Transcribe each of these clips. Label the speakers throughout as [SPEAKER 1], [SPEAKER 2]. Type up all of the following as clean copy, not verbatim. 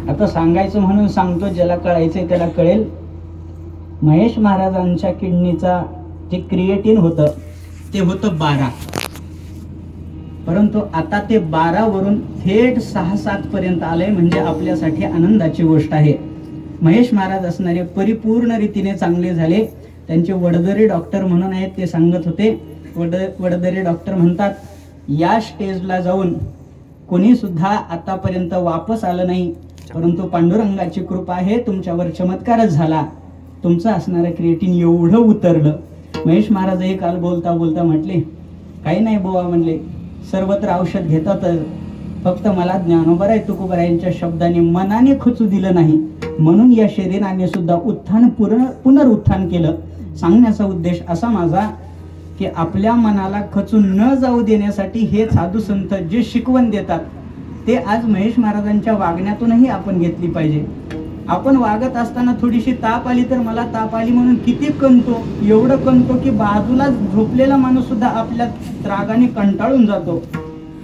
[SPEAKER 1] आता सांगायचं म्हणून सांगतो, ज्याला कळायचंय त्याला कळेल. महेश महाराजांच्या किडनीचा जे क्रिएटिन होतं ते होतं 12, परंतु आता ते 12 वरून थेट 6-7 पर्यंत आलंय. म्हणजे आपल्यासाठी आनंदाची गोष्ट आहे. महेश महाराज असणारे परिपूर्ण रीतीने चांगले झाले. त्यांचे वडदरे डॉक्टर म्हणून आहेत, ते सांगत होते. वडदरे डॉक्टर म्हणतात, या स्टेजला जाऊन कोणी सुद्धा आतापर्यंत वापस आलं नाही, परंतु पांडुरंगाची कृपा आहे, तुमच्यावर चमत्कारच झाला. तुमचं असणारं क्रिएटिन एवढं उतरलं. महेश महाराजही काल बोलता बोलता म्हटले, काही नाही बुवा, म्हणले सर्वत्र औषध घेतात, फक्त मला ज्ञानोबराय तुकोबरायांच्या शब्दाने मनाने खचू दिलं नाही, म्हणून या शरीराने सुद्धा उत्थान पुनरुत्थान केलं. सांगण्याचा उद्देश असा माझा की आपल्या मनाला खचून न जाऊ देण्यासाठी हे साधू संत जे शिकवण देतात ते आज महेश महाराजांच्या वागण्यातूनही आपण घेतली पाहिजे. आपण वागत असताना थोडीशी ताप आली तर मला ताप आली म्हणून किती कणतो, एवढं कणतो की बाजूला झोपलेला माणूस सुद्धा आपल्या रागाने कंटाळून जातो.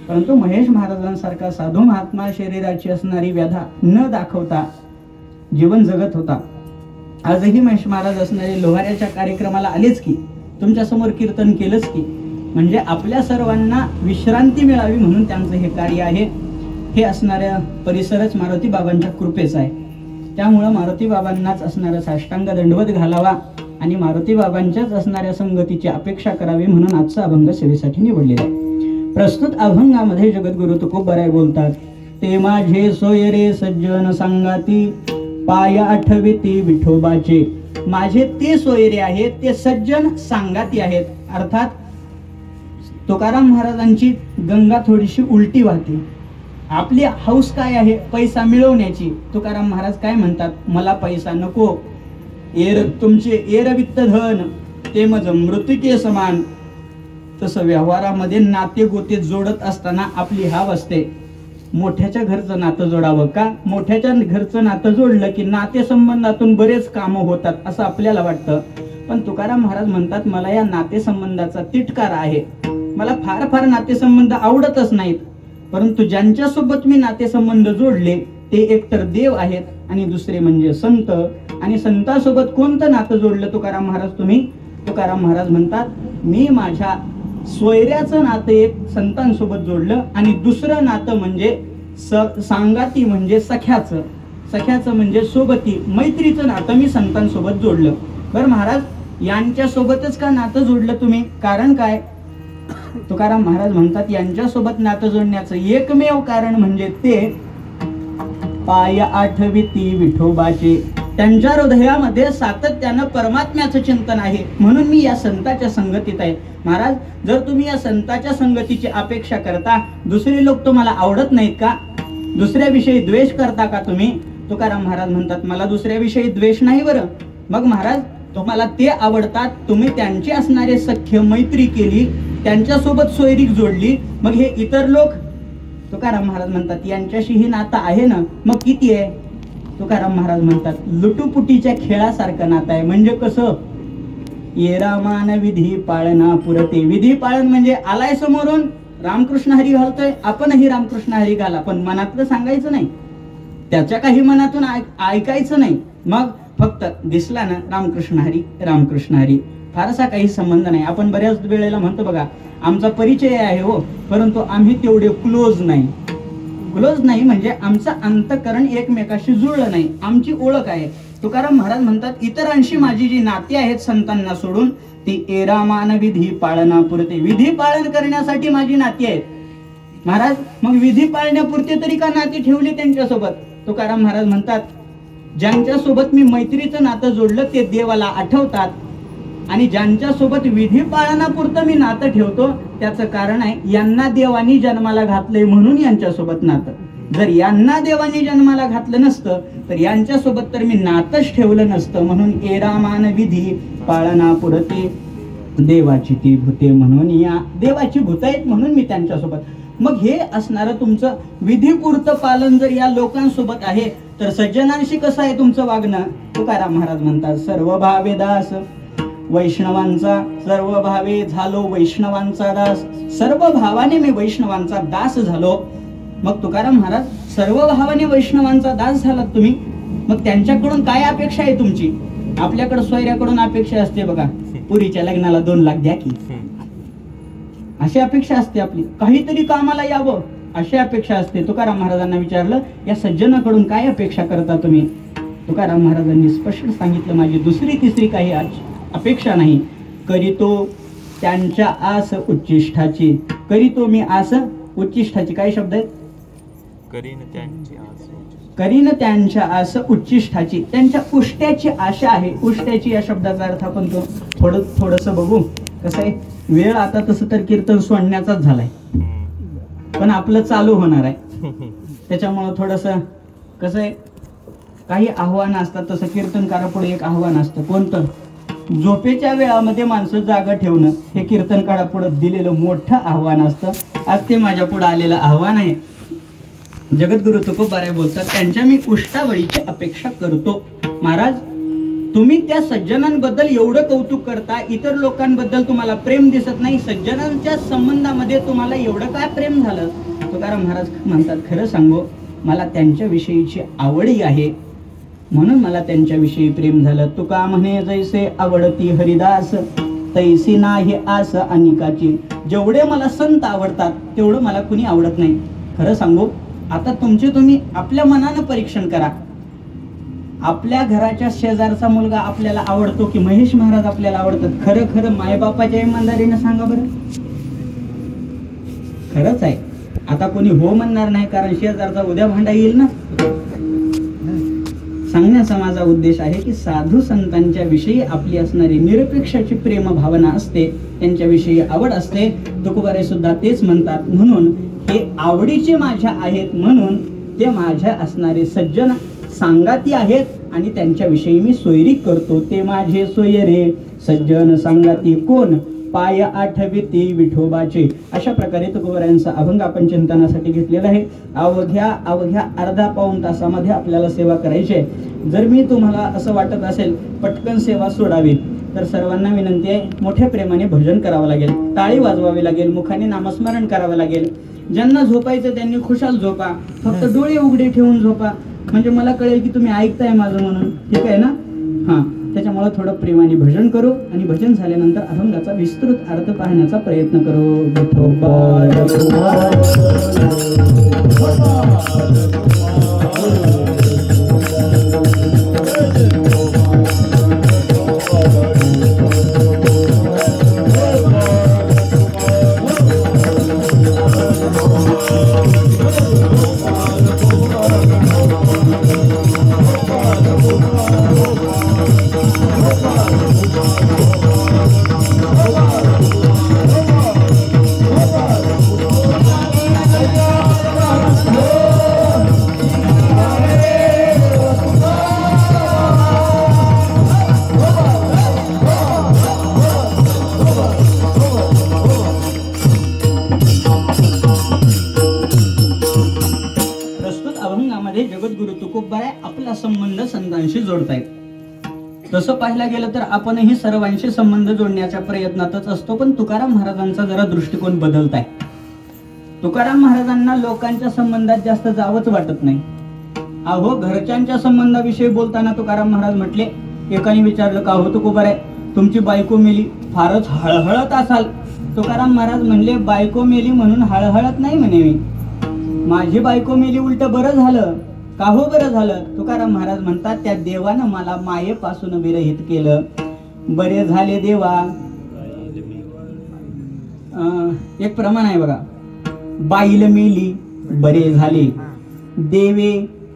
[SPEAKER 1] परंतु महेश महाराजांसारखा साधू महात्मा शरीराची असणारी व्याधा न दाखवता जीवन जगत होता. आजही महेश महाराज असणारे लोहाऱ्याच्या कार्यक्रमाला आलेच की, तुमच्या समोर कीर्तन केलंच की, म्हणजे आपल्या सर्वांना विश्रांती मिळावी म्हणून त्यांचं हे कार्य आहे. हे असणाऱ्या परिसरच मारुती बाबांच्या कृपेचा आहे. त्यामुळं मारुती बाबांनाच असणारा साष्टांग दंडवत घालावा आणि मारुती बाबांच्याच असणाऱ्या संगतीची अपेक्षा करावी म्हणून आजचा अभंग सेवेसाठी निवडलेला आहे. प्रस्तुत अभंगामध्ये जगद्गुरु तुकोबराय बोलतात, ते माझे सोयरे सज्जन सांगाती, पाय आठविती विठोबाचे. माझे ते सोयरे आहेत, ते सज्जन सांगाती आहेत. अर्थात तुकाराम महाराजांची गंगा थोडीशी उलटी वाहते. आपली हौस काय आहे? पैसा मिळवण्याची. तुकाराम महाराज काय म्हणतात, मला पैसा नको, तुमचे एरवित्त धन ते मज मृतिके समान. तसं व्यवहारामध्ये नाते गोते जोडत असताना आपली हाव असते, मोठ्याच्या घरचं नातं जोडावं का? मोठ्याच्या घरचं नातं जोडलं की नाते संबंधातून बरेच कामं होतात असं आपल्याला वाटतं. पण तुकाराम महाराज म्हणतात, मला या नातेसंबंधाचा तिटकारा आहे. मला फार फार नातेसंबंध आवडतच नाहीत, परंतु ज्यांच्यासोबत मी नातेसंबंध जोडले ते एकतर देव आहेत आणि दुसरे म्हणजे संत. आणि संतासोबत कोणतं नातं जोडलं तुकाराम महाराज तुम्ही? तुकाराम महाराज म्हणतात, मी माझ्या सोयऱ्याचं नातं एक संतांसोबत जोडलं आणि दुसरं नातं म्हणजे सांगाती म्हणजे सख्याचं. सख्याचं म्हणजे सोबती, मैत्रीचं नातं मी संतांसोबत जोडलं. बरं महाराज, यांच्यासोबतच का नातं जोडलं तुम्ही? कारण काय? तुकाराम महाराज म्हणतात, यांच्यासोबत नातं जोडण्याचं एकमेव कारण म्हणजे ते पाय आठविती विठोबाचे. त्यांच्या हृदयामध्ये सातत्यानं परमात्म्याचं चिंतन आहे, म्हणून मी या संताच्या संगतीत आहे. महाराज, जर तुम्ही या संताच्या संगतीची अपेक्षा करता, दुसरे लोक तुम्हाला आवडत नाहीत का? दुसऱ्याविषयी द्वेष करता का तुम्ही? तुकाराम महाराज म्हणतात, मला दुसऱ्याविषयी द्वेष नाही. बरं मग महाराज, तुम्हाला ते आवडतात, तुम्ही त्यांची असणारे सख्य मैत्री केली, त्यांच्यासोबत सोयरीक जोडली, मग हे इतर लोक? तुकाराम महाराज म्हणतात, यांच्याशी ही नातं आहे ना, मग किती आहे? तुकाराम महाराज म्हणतात, लुटुपुटीच्या खेळासारखं नातं आहे. म्हणजे कसं? ये रामान विधी पाळना पुरते. विधी पाळन म्हणजे आलाय समोरून रामकृष्ण हरी घालतोय, आपणही रामकृष्ण हरी घाला, पण मनातलं सांगायचं नाही, त्याच्या काही मनातून ऐकायचं नाही. मग फक्त दिसला ना रामकृष्ण हरी रामकृष्ण हरी, फारसा काही संबंध नाही. आपण बऱ्याच वेळेला म्हणतो बघा, आमचा परिचय आहे हो, परंतु आम्ही तेवढे क्लोज नाही. क्लोज नाही म्हणजे आमचं अंतःकरण एकमेकाशी जुळलं नाही, आमची ओळख आहे. तुकाराम महाराज म्हणतात, इतरांशी माझी जी नाती आहेत संतांना सोडून, ती एरामान विधी पाळना पुरते. विधी पालन करण्यासाठी माझी नाती आहेत. महाराज, मग विधी पाळण्यापुरते तरी का नाती ठेवली त्यांच्यासोबत? तुकाराम महाराज म्हणतात, ज्यांच्यासोबत मी मैत्रीचं नातं जोडलं ते देवाला आठवतात, आणि ज्यांच्यासोबत विधी पाळनापुरतं मी नातं ठेवतो त्याचं कारण आहे, यांना देवानी जन्माला घातलंय म्हणून यांच्यासोबत नातं. जर यांना देवानी जन्माला घातलं नसतं तर यांच्यासोबत तर मी नातच ठेवलं नसतं. म्हणून एरामान विधी पाळना पुरते, देवाची ती भूते म्हणून या देवाची भूत आहेत म्हणून मी त्यांच्यासोबत. मग हे असणारं तुमचं विधीपुरतं पालन जर या लोकांसोबत आहे, तर सज्जनांशी कसं आहे तुमचं वागणं? तुकाराम महाराज म्हणतात, सर्व भावे दास वैष्णवांचा, सर्व भावे झालो वैष्णवांचा दास. सर्व भावाने मी वैष्णवांचा दास झालो. मग तुकाराम महाराज सर्व भावाने वैष्णवांचा दास झालात तुम्ही, मग त्यांच्याकडून काय अपेक्षा आहे तुमची? आपल्याकडे सोयऱ्याकडून अपेक्षा असते बघा, पुरीच्या लग्नाला 2 लाख द्या की, अशी अपेक्षा असते आपली. काहीतरी कामाला यावं अशी अपेक्षा असते. तुकाराम महाराजांना विचारलं, या सज्जनाकडून काय अपेक्षा करता तुम्ही? तुकाराम महाराजांनी स्पष्ट सांगितलं, माझी दुसरी तिसरी काही अपेक्षा नाही. करीतो त्यांच्या आस उच्चिष्ठाची. करीतो मी आस उच्चिष्ठाची. काय शब्द आहेत? करीन त्यांच्या आस उच्चिष्ठाची. त्यांच्या उष्ट्याची आशा आहे. उष्ट्याची या शब्दाचा अर्थ आपण थोडस बघू. कसं आहे, वेळ आता तसं तर कीर्तन सोडण्याचाच झालाय, पण आपलं चालू होणार आहे. त्याच्यामुळं थोडस कसं आहे, काही आव्हान असतात. तसं कीर्तनकारापुढे एक आव्हान असतं. कोणतं? झोपेच्या वेळामध्ये माणसं जागा ठेवणं हे कीर्तनकारापुढे दिलेलं मोठं आव्हान असतं. आज ते माझ्या पुढे आलेलं आव्हान आहे. जगद्गुरु तुकोबाराय बोलतात, त्यांच्या मी उष्टावळीची अपेक्षा करतो. महाराज, तुम्ही त्या सज्जनांबद्दल एवढं कौतुक करता, इतर लोकांबद्दल तुम्हाला प्रेम दिसत नाही, सज्जनांच्या संबंधामध्ये तुम्हाला एवढं काय प्रेम झालं? तुकाराम महाराज म्हणतात, खरं सांगू, मला त्यांच्याविषयीची आवडी आहे, म्हणून मला त्यांच्याविषयी प्रेम झालं. तुका म्हणे जैसे आवडती हरिदास, तैसी नाही आस अनिकाची. जेवढे मला संत आवडतात तेवढं मला कुणी आवडत नाही. खरं सांगू, आता तुम्ही आपल्या मनानं परीक्षण करा. आपल्या घराच्या शेजारचा मुलगा आपल्याला आवडतो की महेश महाराज आपल्याला आवडतात? खरं खरं मायबापाच्या इमानदारीनं सांगा बरं. खरंच आहे. आता कोणी हो म्हणणार नाही, कारण शेजारचा उद्या भांडा येईल ना. सांगण्याचा माझा उद्देश आहे की साधू संतांच्या विषयी आपली असणारी निरपेक्षाची प्रेम भावना असते, त्यांच्याविषयी आवड असते. तुकोबाराय सुद्धा तेच म्हणतात. म्हणून हे आवडीचे माझ्या आहेत, म्हणून ते माझ्या असणारे सज्जन सांगाती आहेत आणि त्यांच्याविषयी मी सोयरी करतो. ते माझे सोयरे सज्जन सांगाती कोण, पाय आठविती विठोबाचे. अशा प्रकारे तुकोबारायांचा अभंग आपण चिंतनासाठी घेतलेला आहे. अवघ्या अर्धा पाऊण तासामध्ये आपल्याला सेवा करायची आहे. जर मी तुम्हाला असं वाटत असेल पटकन सेवा सोडावी, तर सर्वांना विनंती आहे, मोठ्या प्रेमाने भजन करावं लागेल, टाळी वाजवावी लागेल, मुखाने नामस्मरण करावं लागेल. ज्यांना झोपायचं त्यांनी खुशाल झोपा, फक्त डोळे उघडे ठेवून झोपा, म्हणजे मला कळेल की तुम्ही ऐकताय माझं म्हणून. ठीक आहे ना? हां, त्याच्यामुळे थोडं प्रेमाने भजन करू आणि भजन झाल्यानंतर अभंगाचा विस्तृत अर्थ पाहण्याचा प्रयत्न करू. जगद्गुरु तुकोबाराय आपला संबंध संतांशी जोडतायत. तसं पाहायला गेलं तर आपणही सर्वांशी संबंध जोडण्याच्या प्रयत्नातच असतो, पण तुकाराम महाराजांचा जरा दृष्टिकोन बदलताय. तुकाराम महाराजांना लोकांच्या संबंधात जास्त जावंच वाटत नाही. अहो, घरच्यांच्या संबंधाविषयी बोलताना तुकाराम महाराज म्हटले, एकाने विचारलं, का हो तुकोबाराय, तुमची बायको मेली, फारच हळहळत असाल? तुकाराम महाराज म्हणले, बायको मेली म्हणून हळहळत नाही म्हणे मी, माझी बायको मेली उलट बरं झालं. का हो बरं झालं? तुकाराम महाराज म्हणतात, त्या देवानं मला मायेपासून विरहित केलं. बरे झाले देवा. एक प्रमाण आहे बघा, बाईल मेली बरे झाले, देवे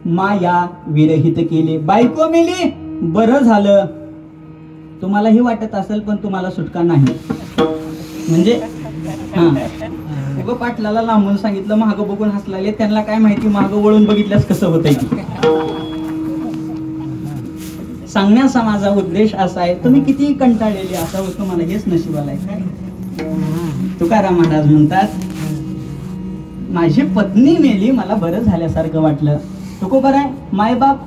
[SPEAKER 1] माया विरहित केले. बायको मेली बरं झालं. तुम्हालाही वाटत असेल, पण तुम्हाला सुटका नाही. म्हणजे पाटलाला लांबून सांगितलं, मागं बघून हसलाले, त्यांना काय माहिती मागं वळून बघितल्यास कसं होतंय. सांगण्याचा माझा उद्देश असा आहे, तुम्ही किती कंटाळलेले असावं, तुम्हाला हेच नशिबाला आहे. तुकाराम महाराज म्हणतात, माझी पत्नी मेली, मला बरं झाल्यासारखं वाटलं. तुकोबाराय, मायबाप,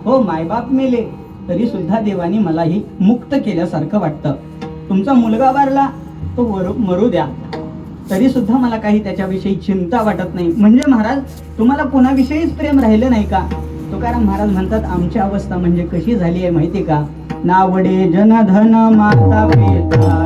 [SPEAKER 1] हो मायबाप मेले तरी सुद्धा देवानी मलाही मुक्त केल्यासारखं वाटतं. तुमचा मुलगा वारला, तो मरू द्या, तरी सुद्धा मला काही त्याच्याविषयी चिंता वाटत नाही. म्हणजे महाराज तुम्हाला कोणाविषयीच प्रेम राहिलं नाही का? तुकाराम महाराज म्हणतात आमची अवस्था म्हणजे कशी झाली आहे माहिती का? नावडे जनधन माता पिता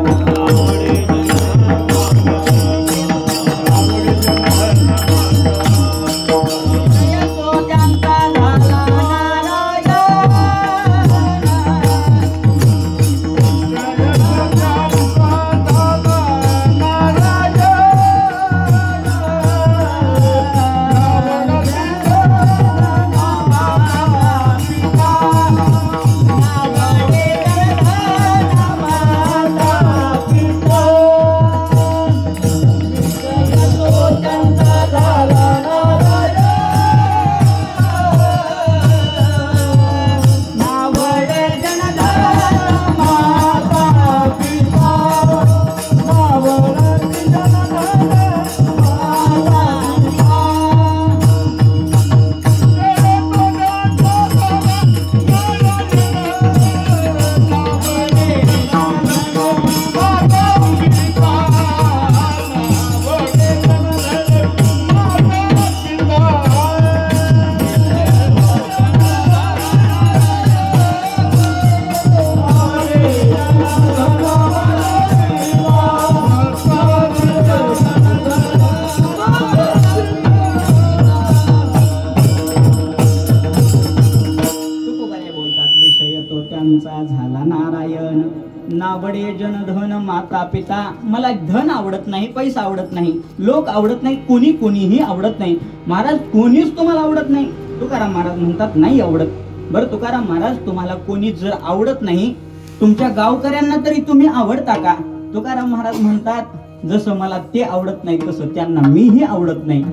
[SPEAKER 1] झाला नारायण. नावडे जनधन माता पिता. मला धन आवडत नाही, पैसा आवडत नाही, लोक आवडत नाही, कोणीही आवडत नाही. महाराज कोणीच तुम्हाला आवडत नाही? तुकाराम महाराज म्हणतात नाही आवडत. बरं तुकाराम महाराज तुम्हाला कोणीच जर आवडत नाही, तुमच्या गावकऱ्यांना तरी तुम्ही आवडता का? तुकाराम महाराज म्हणतात जसं मला ते आवडत नाही तसं त्यांना मीही आवडत नाही.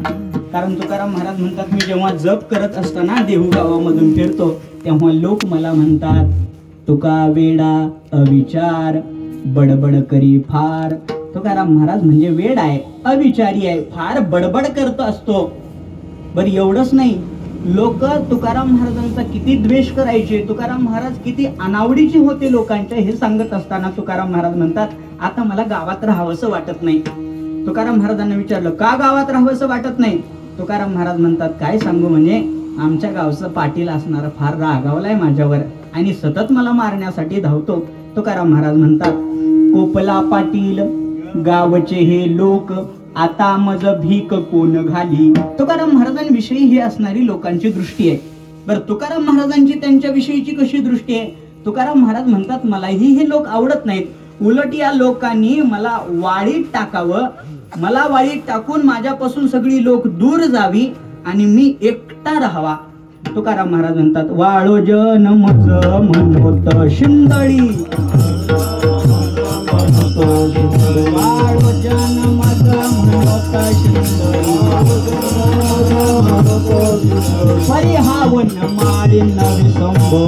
[SPEAKER 1] कारण तुकाराम महाराज म्हणतात मी जेव्हा जप करत असताना देहू गावामधून फिरतो तेव्हा लोक मला म्हणतात तुका वेडा अविचार बडबड करी फार. तुकाराम महाराज म्हणजे वेड आहे, अविचारी आहे, फार बडबड करत असतो. बरं एवढंच नाही, लोक तुकाराम महाराजांचा किती द्वेष करायचे, तुकाराम महाराज किती अनावडीचे होते लोकांच्या, हे सांगत असताना तुकाराम महाराज म्हणतात आता मला गावात राहावंसं वाटत नाही. तुकाराम महाराजांना विचारलं का गावात राहावंसं वाटत नाही? तुकाराम महाराज म्हणतात काय सांगू, म्हणजे आमच्या गावचं पाटील असणारा फार रागावलाय माझ्यावर आणि सतत मला मारण्यासाठी धावतो. तुकाराम महाराज म्हणतात कोपला पाटील गावचे हे लोक आता मज भीक कोण घाली. तुकाराम महाराजांविषयी ही असणारी लोकांची दृष्टी आहे. बरं तुकाराम महाराजांची त्यांच्याविषयीची कशी दृष्टी आहे? तुकाराम महाराज म्हणतात मलाही हे लोक आवडत नाहीत, उलट या लोकांनी मला वाळीत टाकावं, मला वाळीत टाकून माझ्यापासून सगळी लोक दूर जावी आणि मी एकटा राहावा. तुकाराम महाराज म्हणतात वाळो जन मज म्हणोत शिंदळी. वाळो जन मज म्हणोत शिंदळी. परिहावन मारिन विसंबो.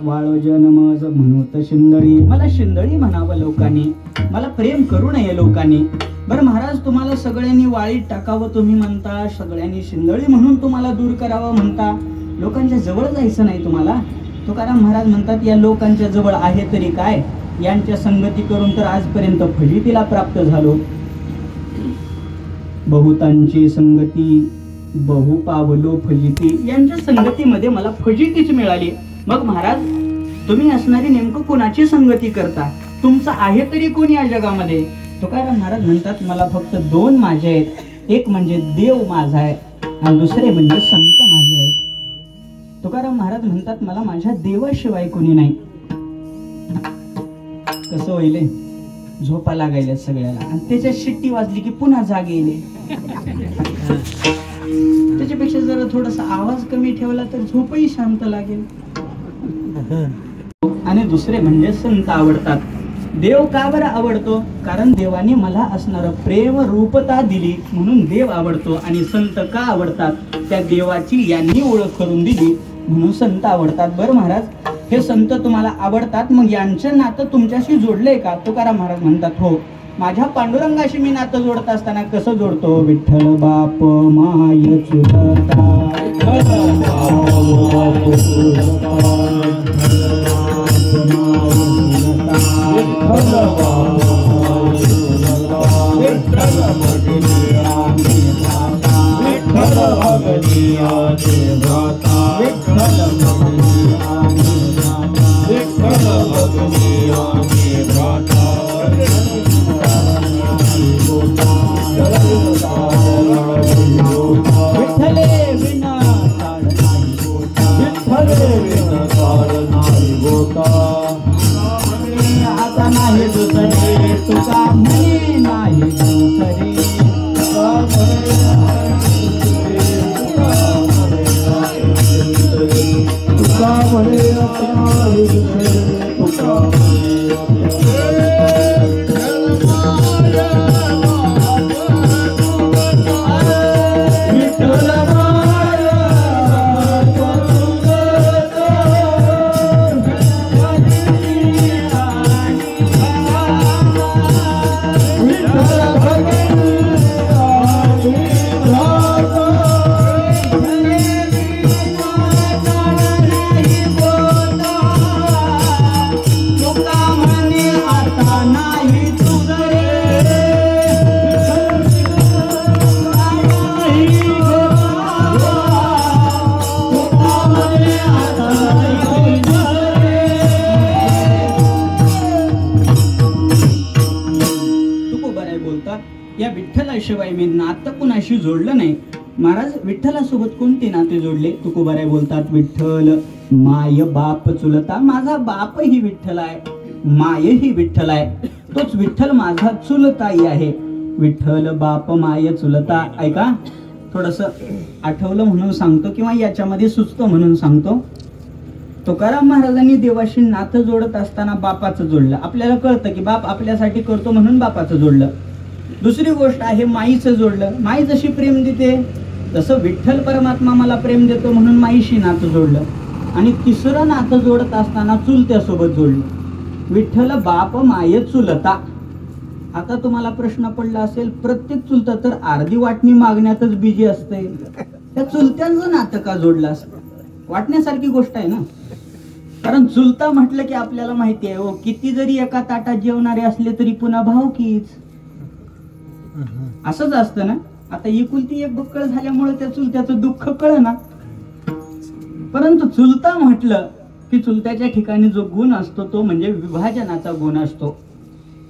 [SPEAKER 1] वाळो जन मज म्हणूत शिंदळी. मला शिंदळी म्हणावं लोकांनी, मला प्रेम करू नये लोकांनी. बरं महाराज तुम्हाला सगळ्यांनी वाळीत टाकावं तुम्ही म्हणता, सगळ्यांनी शिंदळी म्हणून तुम्हाला दूर करावं म्हणता, लोकांच्या जवळ जायचं नाही तुम्हाला. तुकाराम महाराज म्हणतात या लोकांच्या जवळ आहे तरी काय, यांच्या संगती करून तर आजपर्यंत फजितीला प्राप्त झालो. बहुतांची संगती बहु पावलो फजिती. यांच्या संगतीमध्ये मला फजितीच मिळाली. मग महाराज तुम्ही असणारी नेमकं कोणाची संगती करता, तुमचं आहे तरी कोण या जगामध्ये? तुकाराम महाराज म्हणतात मला फक्त दोन माझे आहेत, एक म्हणजे देव माझा आहे आणि दुसरे म्हणजे संत माझे आहेत. तुकाराम महाराज म्हणतात मला माझ्या देवाशिवाय कोणी नाही. कसं होईल? झोपा लागायला सगळ्याला, आणि त्याच्यात शिट्टी वाजली की पुन्हा जाग येईल. त्याच्यापेक्षा जरा थोडासा आवाज कमी ठेवला तर झोपही शांत लागेल. आणि दुसरे म्हणजे संत आवडतात. देव का बरं आवडतो? कारण देवाने मला असणारं प्रेम रूपता दिली म्हणून देव आवडतो. आणि संत का आवडतात? त्या देवाची यांनी ओळख करून दिली म्हणून संत आवडतात. बरं महाराज, हे संत तुम्हाला आवडतात, मग यांचं नातं तुमच्याशी जोडलंय का? तुकाराम महाराज म्हणतात, हो, माझ्या पांडुरंगाशी मी नातं जोडत असताना कसं जोडतो? विठ्ठल बाप माय चुलता, आता नाही दुसरे तुका म्हणे नाही दुसरे, तुका म्हणे या विठ्ठलाशिवाय मी नातं कुणाशी जोडलं नाही. महाराज, विठ्ठलासोबत कोणते नाते जोडले? तुकोबाराय बोलतात, विठ्ठल माय बाप चुलता. माझा बाप ही विठ्ठल आहे, माय ही विठ्ठल आहे, तोच विठ्ठल माझा चुलताई आहे. विठ्ठल बाप माय चुलता. ऐका, थोडस आठवलं म्हणून सांगतो किंवा याच्यामध्ये सुचतं म्हणून सांगतो. तुकाराम महाराजांनी देवाशी नातं जोडत असताना बापाचं जोडलं. आपल्याला कळतं की बाप आपल्यासाठी करतो म्हणून बापाचं जोडलं. दुसरी गोष्ट आहे माईचं जोडलं. माई जशी प्रेम देते तसं विठ्ठल परमात्मा मला प्रेम देतो म्हणून माईशी नातं जोडलं. आणि तिसरं नातं जोडत असताना चुलत्यासोबत जोडलं. विठ्ठल बाप माय चुलता. आता तुम्हाला प्रश्न पडला असेल, प्रत्येक चुलता तर अर्धी वाटणी मागण्यातच बिजी असते, त्या चुलत्यांचं नातं का जोडलं असतं? वाटण्यासारखी गोष्ट आहे ना. कारण चुलता म्हटलं की आपल्याला माहिती आहे, हो, किती जरी एका ताटात जेवणारे असले तरी पुन्हा भावकीच असंच असतं ना. आता एकुलती एक बक्कळ झाल्यामुळे त्या चुलत्याचं दुःख कळ ना. परंतु चुलता म्हटलं की चुलत्याच्या ठिकाणी जो गुण असतो तो म्हणजे विभाजनाचा गुण असतो.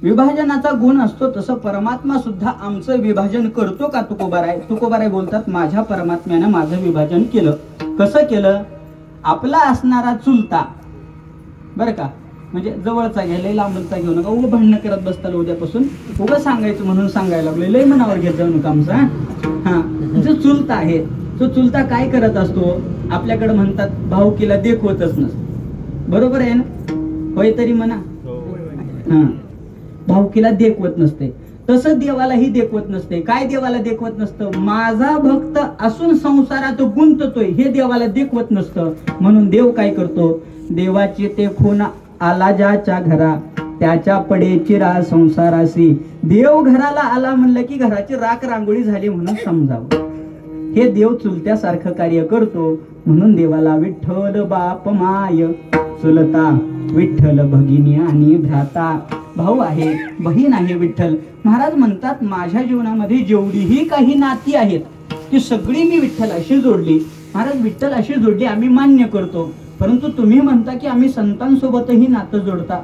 [SPEAKER 1] विभाजनाचा गुण असतो. तसं परमात्मा सुद्धा आमचं विभाजन करतो का? तुकोबाराय बोलतात, माझ्या परमात्म्यानं माझं विभाजन केलं. कसं केलं? आपला असणारा चुलता, बरं का, म्हणजे जवळचा घ्या, लय लांबचा घेऊ नका. उगं भांडणं करत बसताल उद्यापासून. उगं सांगायचं म्हणून सांगायला लागलो, लय मनावर घेत जाऊ नका आमचा. हा, जो चुलता आहे तो चुलता काय करत असतो? आपल्याकडे म्हणतात भाऊकीला देखवतच नसतो. बरोबर आहे ना? होय तरी म्हणा. हा, भाऊकीला देखवत नसते. तसं देवालाही देखवत नसते. काय देवाला देखवत नसतं? माझा भक्त असून संसारात गुंततोय हे देवाला देखवत नसतं. म्हणून देव काय करतो? देवाचे ते खून आला ज्याच्या घरा त्याच्या पडे चिरा संसारासी. देव घराला आला म्हणलं की घराची राख रांगोळी झाली म्हणून समजावं. हे देव चुलत्यासारखं कार्य करतो. म्हणून देवाला विठ्ठल बाप माय चुलता. विठ्ठल भगिनी आणि भ्राता. भाऊ आहे, बहीण आहे विठ्ठल. महाराज म्हणतात, माझ्या जीवनामध्ये जेवढीही काही नाती आहेत ती सगळी मी विठ्ठलाशी जोडली. महाराज, विठ्ठलाशी जोडली आम्ही मान्य करतो. परंतु तुम्ही म्हणता की आम्ही संतांसोबतही नातं जोडता.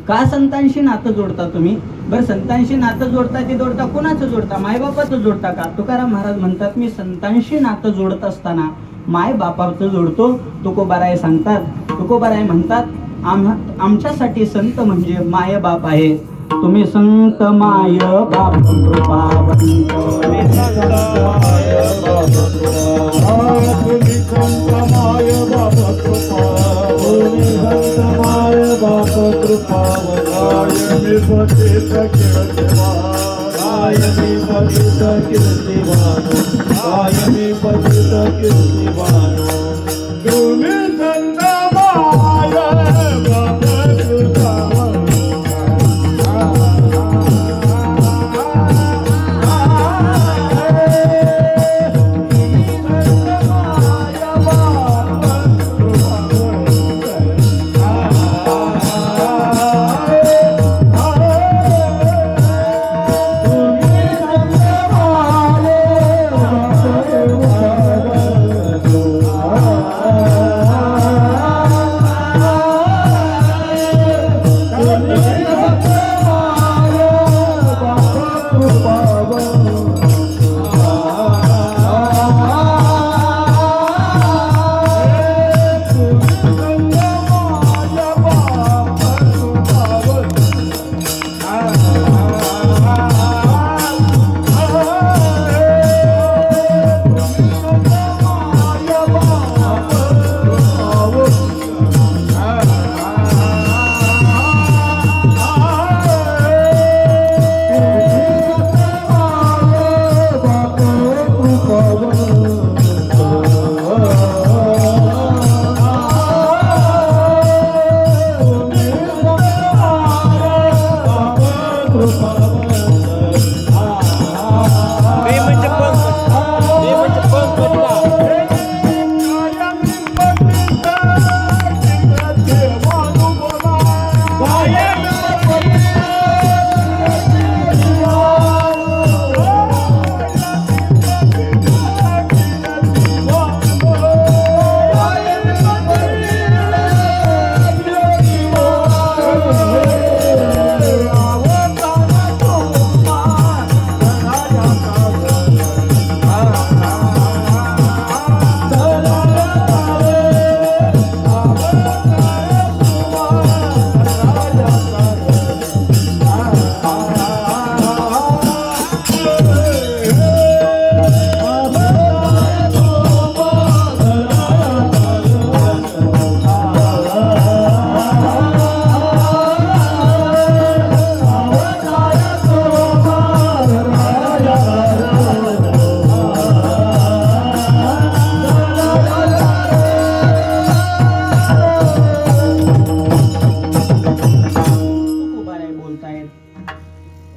[SPEAKER 1] का संतांशी नातं जोडता तुम्ही? बरं, संतांशी नातं जोडता ते जोडता कोणाचं जोडता? मायबापाचं जोडता का? तुकाराम महाराज म्हणतात, मी संतांशी नातं जोडत असताना माय बापाचं जोडतो. तुकोबाराय सांगतात, तुकोबाराय म्हणतात, आमच्यासाठी संत म्हणजे माय बाप आहे. तुम्ही संत माय बाप कृपावंत,
[SPEAKER 2] तुम्ही संत माय बाप कृपावंत, मी पतित कीर्तिवान, मी पतित कीर्तिवान, तुम्ही संत माय बाप कृपावंत.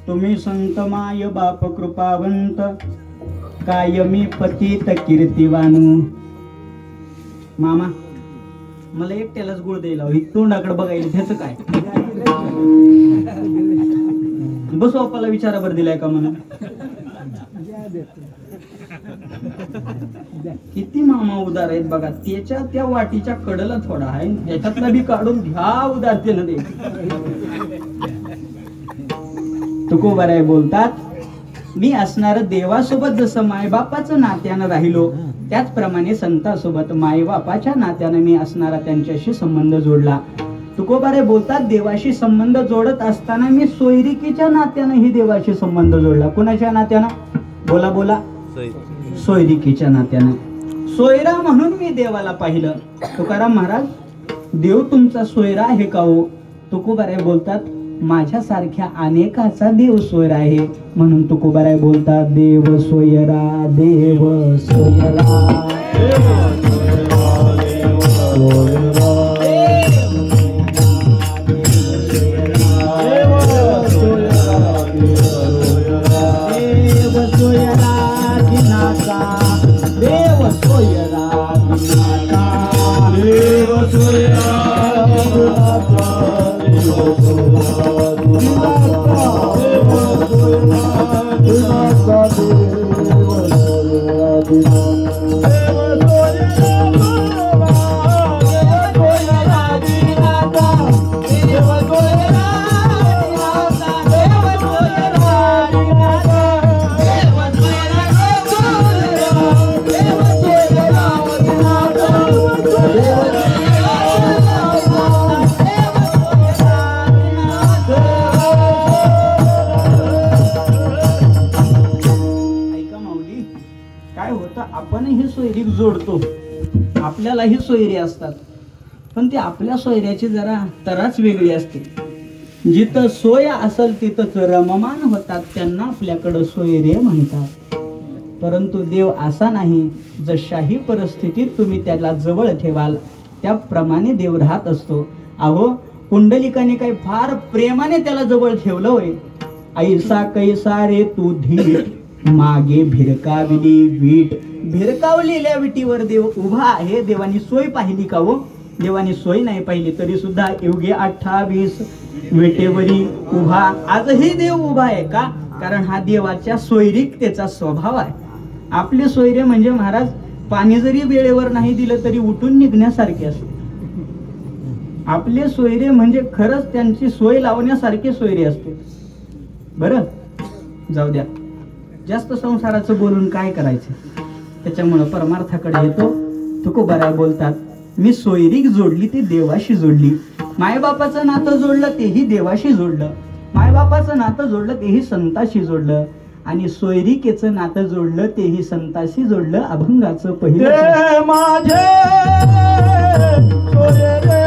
[SPEAKER 1] तुम्ही संत माय बाप कृपावंत, कायमी पतित कीर्तिवानू. मामा मला एकट्यालाच गुळ द्यायला ही तोंडाकडे बघायला त्याच काय बस बापाला विचारावर दिलाय का म्हणून. किती मामा उदार आहेत बघा. त्याच्या त्या वाटीच्या कडला थोडा आहे, त्याच्यातला बी काढून घ्या उदारतेनं दे. तुकोबाराय बोलतात, मी असणार देवासोबत जसं मायबापाचं नात्यानं राहिलो, त्याचप्रमाणे संतासोबत मायबापाच्या नात्यानं मी असणारा त्यांच्याशी संबंध जोडला. तुकोबाराय बोलतात, देवाशी संबंध जोडत असताना मी सोयरिकीच्या नात्यानं ही देवाशी संबंध जोडला. कोणाच्या नात्यानं? बोला बोला. सोयरिकीच्या नात्यानं. सोयरा म्हणून मी देवाला पाहिलं. तुकाराम महाराज, देव तुमचा सोयरा आहे का हो? तुकोबाराय बोलतात, माझ्यासारख्या अनेकाचा देव सोयरा आहे. म्हणून तुकोबाराय बोलतात, देव सोयरा, देव सोयरा, होतं, आपणही सोयरीक जोडतो, आपल्यालाही सोयरी असतात, पण ती आपल्या सोयऱ्याची जरा तराच वेगळी असते. जिथं सोय असेल तिथंच रममान होतात, त्यांना आपल्याकडं सोयरे म्हणतात. परंतु देव असा नाही, जशाही परिस्थितीत तुम्ही त्याला जवळ ठेवाल त्याप्रमाणे देव राहत असतो. अहो, पुंडलिकाने काही फार प्रेमाने त्याला जवळ ठेवलं होय. ऐसा कैसा रे तू धीट, मागे भिरकावली वीट. भिरकावलेल्या विटीवर देव उभा आहे. देवानी सोय पाहिली का हो? देवानी सोय नाही पाहिली, तरी सुद्धा योगे 28 विटेवरी उभा. आजही देव उभा आहे का? कारण हा देवाच्या सोयरीकतेचा स्वभाव आहे. आपले सोयरे म्हणजे महाराज, पाणी जरी वेळेवर नाही दिलं तरी उठून निघण्यासारखे असते. आपले सोयरे म्हणजे खरंच त्यांची सोय लावण्यासारखे सोयरे असते. बरं, जाऊ द्या, जास्त संसाराचं बोलून काय करायचं. त्याच्यामुळं परमार्थाकडे येतो. तुकोबाराय बोलतात, मी सोयरीक जोडली ती देवाशी जोडली. मायबापाचं नातं जोडलं तेही देवाशी जोडलं, मायबापाचं नातं जोडलं तेही संताशी जोडलं, आणि सोयरिकेचं नातं जोडलं तेही संताशी जोडलं. अभंगाचं पहिलं
[SPEAKER 2] माझे सोयरे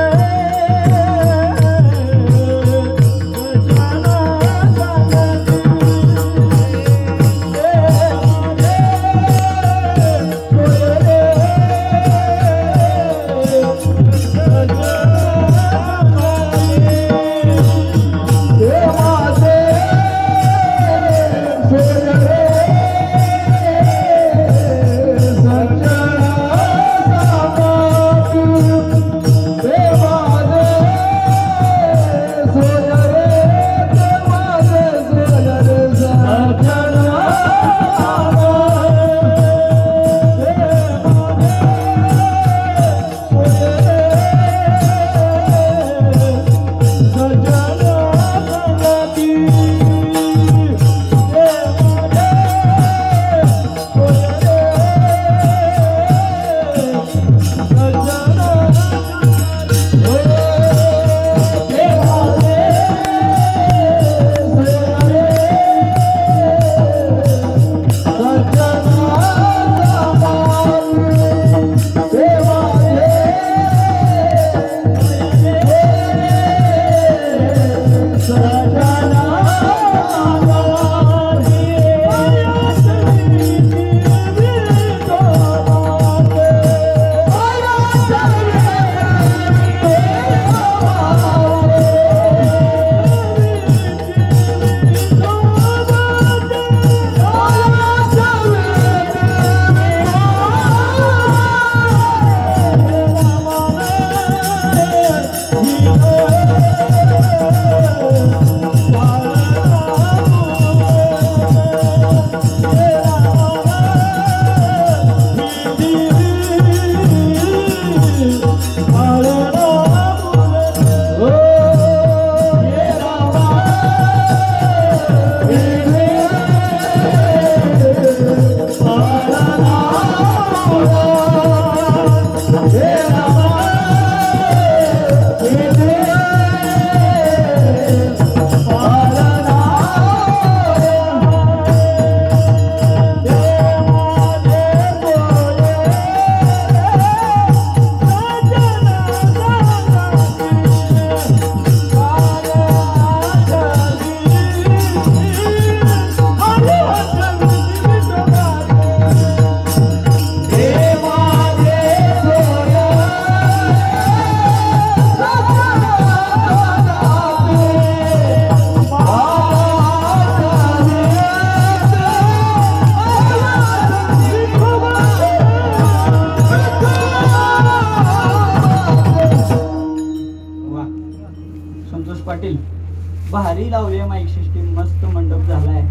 [SPEAKER 1] भारी लावले माईक सिस्टीम, मस्त मंडप झालाय,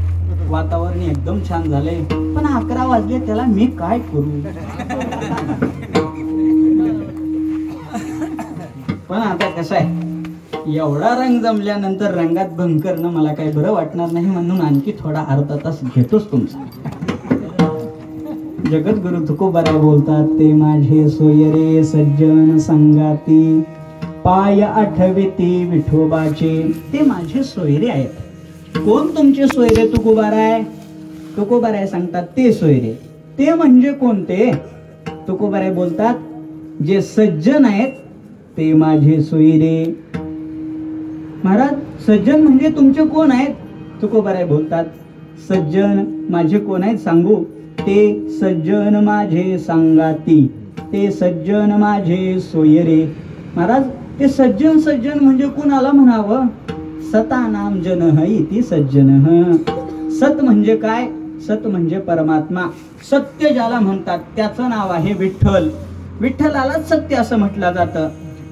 [SPEAKER 1] वातावरण एकदम छान झालंय. पण 11 वाजले, त्याला मी काय करू. पण आता कसं आहे, एवढा रंग जमल्यानंतर रंगात भंग करणं मला काही बरं वाटणार नाही, म्हणून आणखी थोडा अर्धा तास घेतोच तुमचा. जगद्गुरु तुकोबाराय बोलतात, ते माझे सोयरे सज्जन संगाती, पाय आठविती विठोबाचे. ते माझे सोयरे आहेत. कोण तुमचे सोयरे तुकोबाराय? तुकोबाराय सांगतात, ते सोयरे ते म्हणजे कोणते? तुकोबाराय बोलतात, जे सज्जन आहेत ते माझे सोयरे. महाराज, सज्जन म्हणजे तुमचे कोण आहेत? तुकोबाराय बोलतात, सज्जन माझे कोण आहेत सांगू? ते सज्जन माझे सांगाती, ते सज्जन माझे सोयरे. महाराज, ते सज्जन सज्जन म्हणजे कुणाला म्हणावं? सतानाम जनः इति सज्जनः. सत म्हणजे काय? सत म्हणजे परमात्मा. सत्य ज्याला म्हणतात त्याचं नाव आहे विठ्ठल. विठ्ठलालाच सत्य असं म्हटलं जातं.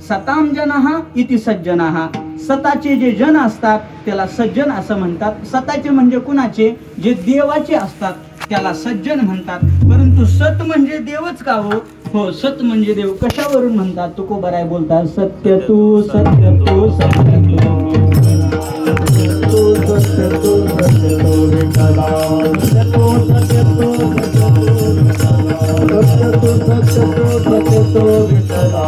[SPEAKER 1] सताम जनः इति सज्जनः. सताचे जे जन असतात त्याला सज्जन असं म्हणतात. सताचे म्हणजे कुणाचे? जे देवाचे असतात त्याला सज्जन म्हणतात. परंतु सत म्हणजे देवच का हो? हो, सत म्हणजे देव. कशावरून म्हणतात? तुकोबाराय बोलतात, सत्य तू सत्य तू सत्य तू
[SPEAKER 2] सत्य तू विठ्ठला, सत्य तू सत्य तू सत्य तू विठ्ठला. सत्य तू विठ्ठला,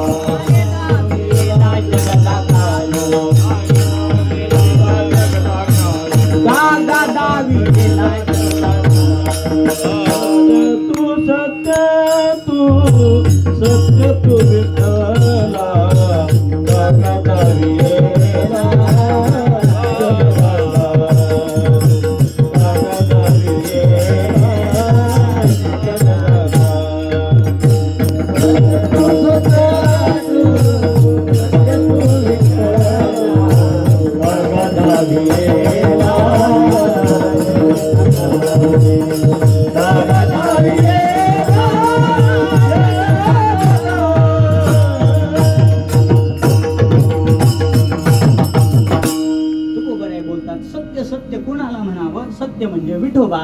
[SPEAKER 1] सत्य म्हणजे विठोबा.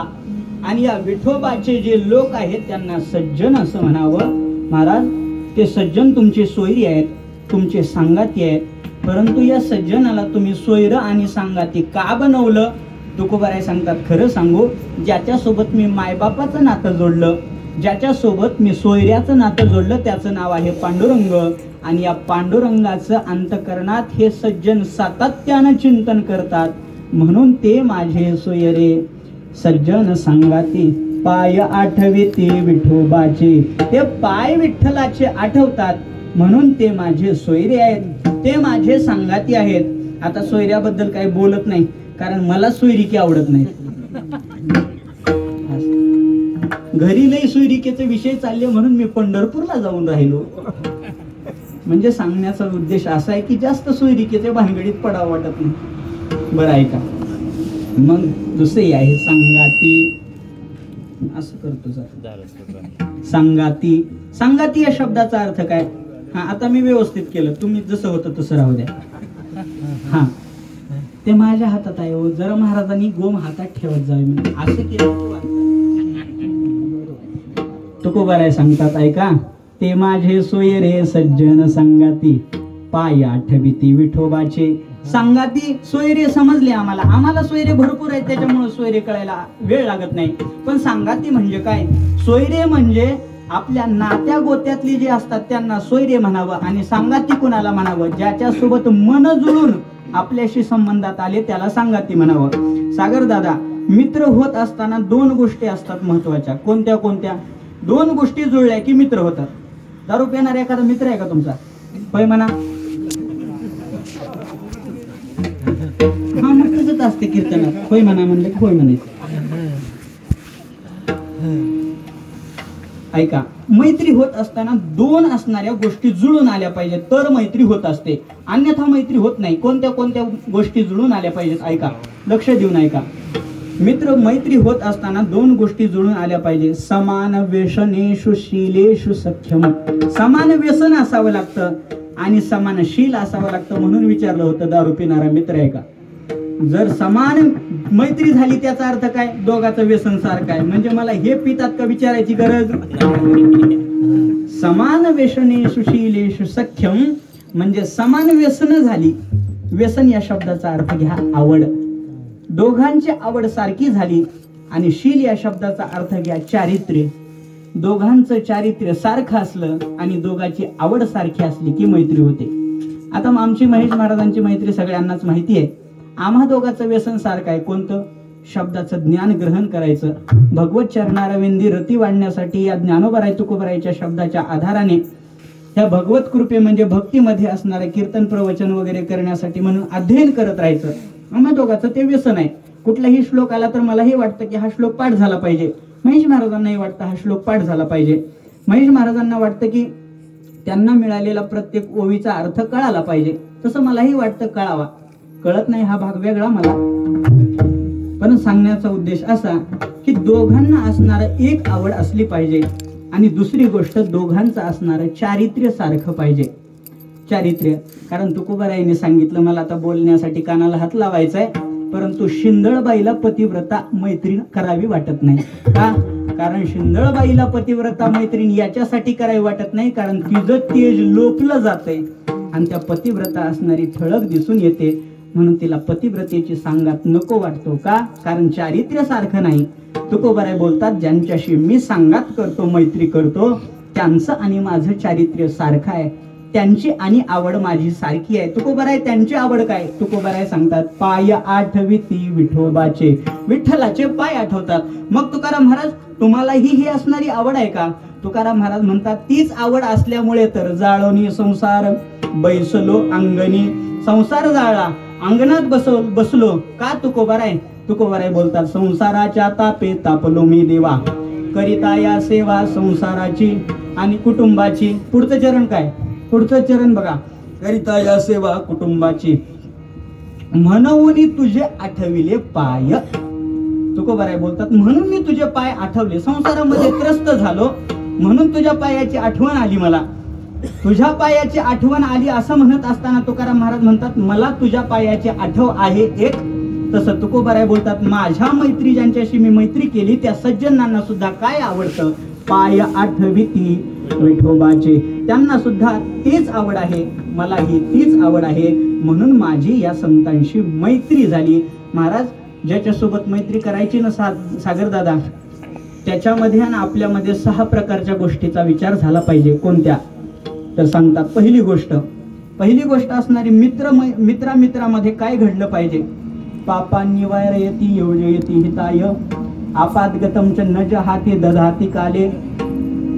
[SPEAKER 1] आणि या विठोबाचे जे लोक आहेत त्यांना सज्जन असं म्हणावं. महाराज, ते सज्जन तुमचे सोयरी आहेत, तुमचे सांगाती आहेत. परंतु या सज्जनाला तुम्ही सोयर आणि सांगाती का बनवलं? तुकोबाराय सांगतात, खरं सांगू, ज्याच्यासोबत मी मायबापाचं नातं जोडलं, ज्याच्यासोबत मी सोयऱ्याचं नातं जोडलं, त्याचं नाव आहे पांडुरंग. आणि या पांडुरंगाचं अंतःकरणात हे सज्जन सातत्यानं चिंतन करतात, म्हणून ते माझे सोयरे. सज्जन सांगाती पाय आठविते विठोबाचे. ते पाय विठ्ठलाचे आठवतात म्हणून ते माझे सोयरे आहेत, ते माझे सांगाती आहेत. आता सोयऱ्याबद्दल काही बोलत नाही, कारण मला सोयरिके आवडत नाही. घरी लई सोयरिकेचे विषय चालले म्हणून मी पंढरपूरला जाऊन राहिलो. म्हणजे सांगण्याचा उद्देश असा आहे की जास्त सोयरिकेच्या भानगडीत पडावं वाटत नाही. बरं आहे का? मग दुसरी आहे सांगाती. असं करतो सांगाती. सांगाती या शब्दाचा अर्थ काय? हा, आता मी व्यवस्थित केलं, तुम्ही जसं होतं तसं राहू द्या. हा, ते माझ्या हातात आहे हो, जरा महाराजांनी गोम हातात ठेवत जावे म्हणजे असं केलं. तुकोबाराय सांगतात, ऐका, ते माझे सोयरे सज्जन सांगाती पाय आठविती विठोबाचे. सांगाती सोयरे समजले आम्हाला, आम्हाला सोयरे भरपूर आहेत, त्याच्यामुळे सोयरे कळायला वेळ लागत नाही. पण सांगाती म्हणजे काय? सोयरे म्हणजे आपल्या नात्या गोत्यातली जे असतात त्यांना सोयरे म्हणावं. आणि सांगाती कुणाला म्हणावं? ज्याच्यासोबत मन जुळून आपल्याशी संबंधात आले त्याला सांगाती म्हणावं. सागर दादा, मित्र होत असताना दोन गोष्टी असतात महत्वाच्या. कोणत्या कोणत्या? दोन गोष्टी जुळल्या की मित्र होतात. दारू पिणारा एखादा मित्र आहे का तुमचा? होय म्हणा. हा, मग तसंच असते कीर्तनात, होय म्हणा म्हणलं की होय म्हणायचं. ऐका, मैत्री होत असताना दोन असणाऱ्या गोष्टी जुळून आल्या पाहिजेत तर मैत्री होत असते, अन्यथा मैत्री होत नाही. कोणत्या कोणत्या गोष्टी जुळून आल्या पाहिजेत? ऐका, लक्ष देऊन ऐका. मित्र मैत्री होत असताना दोन गोष्टी जुळून आल्या पाहिजे. समान व्यसनेषु शीलेषु सख्यम. समान व्यसन असावं लागतं आणि समान शील असावं लागतं. म्हणून विचारलं होतं, दारू पिणारा मित्र आहे का? जर समान मैत्री झाली त्याचा अर्थ काय? दोघांचं व्यसन सारखं आहे. म्हणजे मला हे पितात का विचारायची गरज. समान व्यसनेषु शीलेषु सख्यम म्हणजे समान व्यसन झाली. व्यसन या शब्दाचा अर्थ घ्या आवड. दोघांची आवड सारखी झाली. आणि शील या शब्दाचा अर्थ घ्या चारित्र्य. दोघांचं चारित्र्य सारखं असलं आणि दोघांची आवड सारखी असली की मैत्री होते. आता आमची महेश महाराजांची मैत्री सगळ्यांनाच माहिती आहे. आम्हा दोघांचं व्यसन सारखं आहे. कोणतं? शब्दाचं ज्ञान ग्रहण करायचं. भगवत चरणारविंदी रती वाढण्यासाठी या ज्ञानोबराय तुकोबरायच्या शब्दाच्या आधाराने ह्या भगवत कृपे म्हणजे भक्तीमध्ये असणारे कीर्तन प्रवचन वगैरे करण्यासाठी म्हणून अध्ययन करत राहायचं. आम्हा दोघांचं ते व्यसन आहे. कुठलाही श्लोक आला तर मलाही वाटतं की हा श्लोक पाठ झाला पाहिजे. महेश महाराजांनाही वाटतं हा श्लोक पाठ झाला पाहिजे. महेश महाराजांना वाटतं की त्यांना मिळालेला प्रत्येक ओवीचा अर्थ कळाला पाहिजे. तसं मलाही वाटतं कळावा. कळत नाही हा भाग वेगळा मला, पण सांगण्याचा उद्देश असा की दोघांना असणारं एक आवड असली पाहिजे आणि दुसरी गोष्ट दोघांचं असणारं चारित्र्य सारखं पाहिजे. चारित्र्य, कारण तुकोबारायांनी सांगितलं, मला आता बोलण्यासाठी कानाला हात लावायचा आहे, परंतु शिंदळबाईला पतिव्रता मैत्रीण करावी वाटत नाही. का? कारण शिंदळबाईला पतिव्रता मैत्रीण याच्यासाठी करावी वाटत नाही कारण तिचं तेज लोकलं जातंय आणि त्या पतिव्रता असणारी ठळक दिसून येते, म्हणून तिला पतिव्रतेची सांगात नको वाटतो. का? कारण चारित्र्य सारखं नाही. तुकोबाराय बोलतात, ज्यांच्याशी मी सांगात करतो, मैत्री करतो, त्यांचं आणि माझं चारित्र्य सारखं आहे, त्यांची आणि आवड माझी सारखी आहे. तुकोबाराय त्यांची आवड काय? तुकोबाराय सांगतात, पाय आठविती विठोबाचे, विठ्ठलाचे पाय आठवतात. मग तुकाराम महाराज, तुम्हालाही ही असणारी आवड आहे का? तुकाराम महाराज म्हणतात, तीच आवड असल्यामुळे तर जाळोनी संसार बैसलो अंगणी, संसार जाळला अंगणात बसलो. का तुकोबाराय? तुकोबाराय बोलतात, संसाराच्या तापे तापलो मी देवा, करिता या सेवा संसाराची आणि कुटुंबाची. पुढचं चरण काय? पुढचं चरण बघा, करिता या सेवा कुटुंबाची, म्हणून तुझे आठविले पाय. तुकोबाराय बोलतात, म्हणून मी तुझे पाय आठवले, संसारामध्ये त्रस्त झालो म्हणून तुझ्या पायाची आठवण आली मला. तुझ्या पायाची आठवण आली असं म्हणत असताना तुकाराम महाराज म्हणतात, मला तुझ्या पायाची आठव आहे एक. तसं तुकोबाराय बोलतात, माझ्या मैत्री ज्यांच्याशी मी मैत्री केली त्या सज्जनांना सुद्धा काय आवडतं? पाय आठविती विठोबाचे. त्यांना सुद्धा तीच आवड आहे, मलाही तीच आवड आहे, म्हणून माझी या संतांशी मैत्री झाली. महाराज, ज्याच्यासोबत मैत्री करायची ना सागर दादा, त्याच्यामध्ये आणि आपल्यामध्ये 6 प्रकारच्या गोष्टीचा विचार झाला पाहिजे. कोणत्या? तर सांगतात, पहिली गोष्ट असणारी मित्रामध्ये काय घडलं पाहिजे? पापांनी वारयती योजयती हिताय, आपादगतम च न जहाती दधाती काले,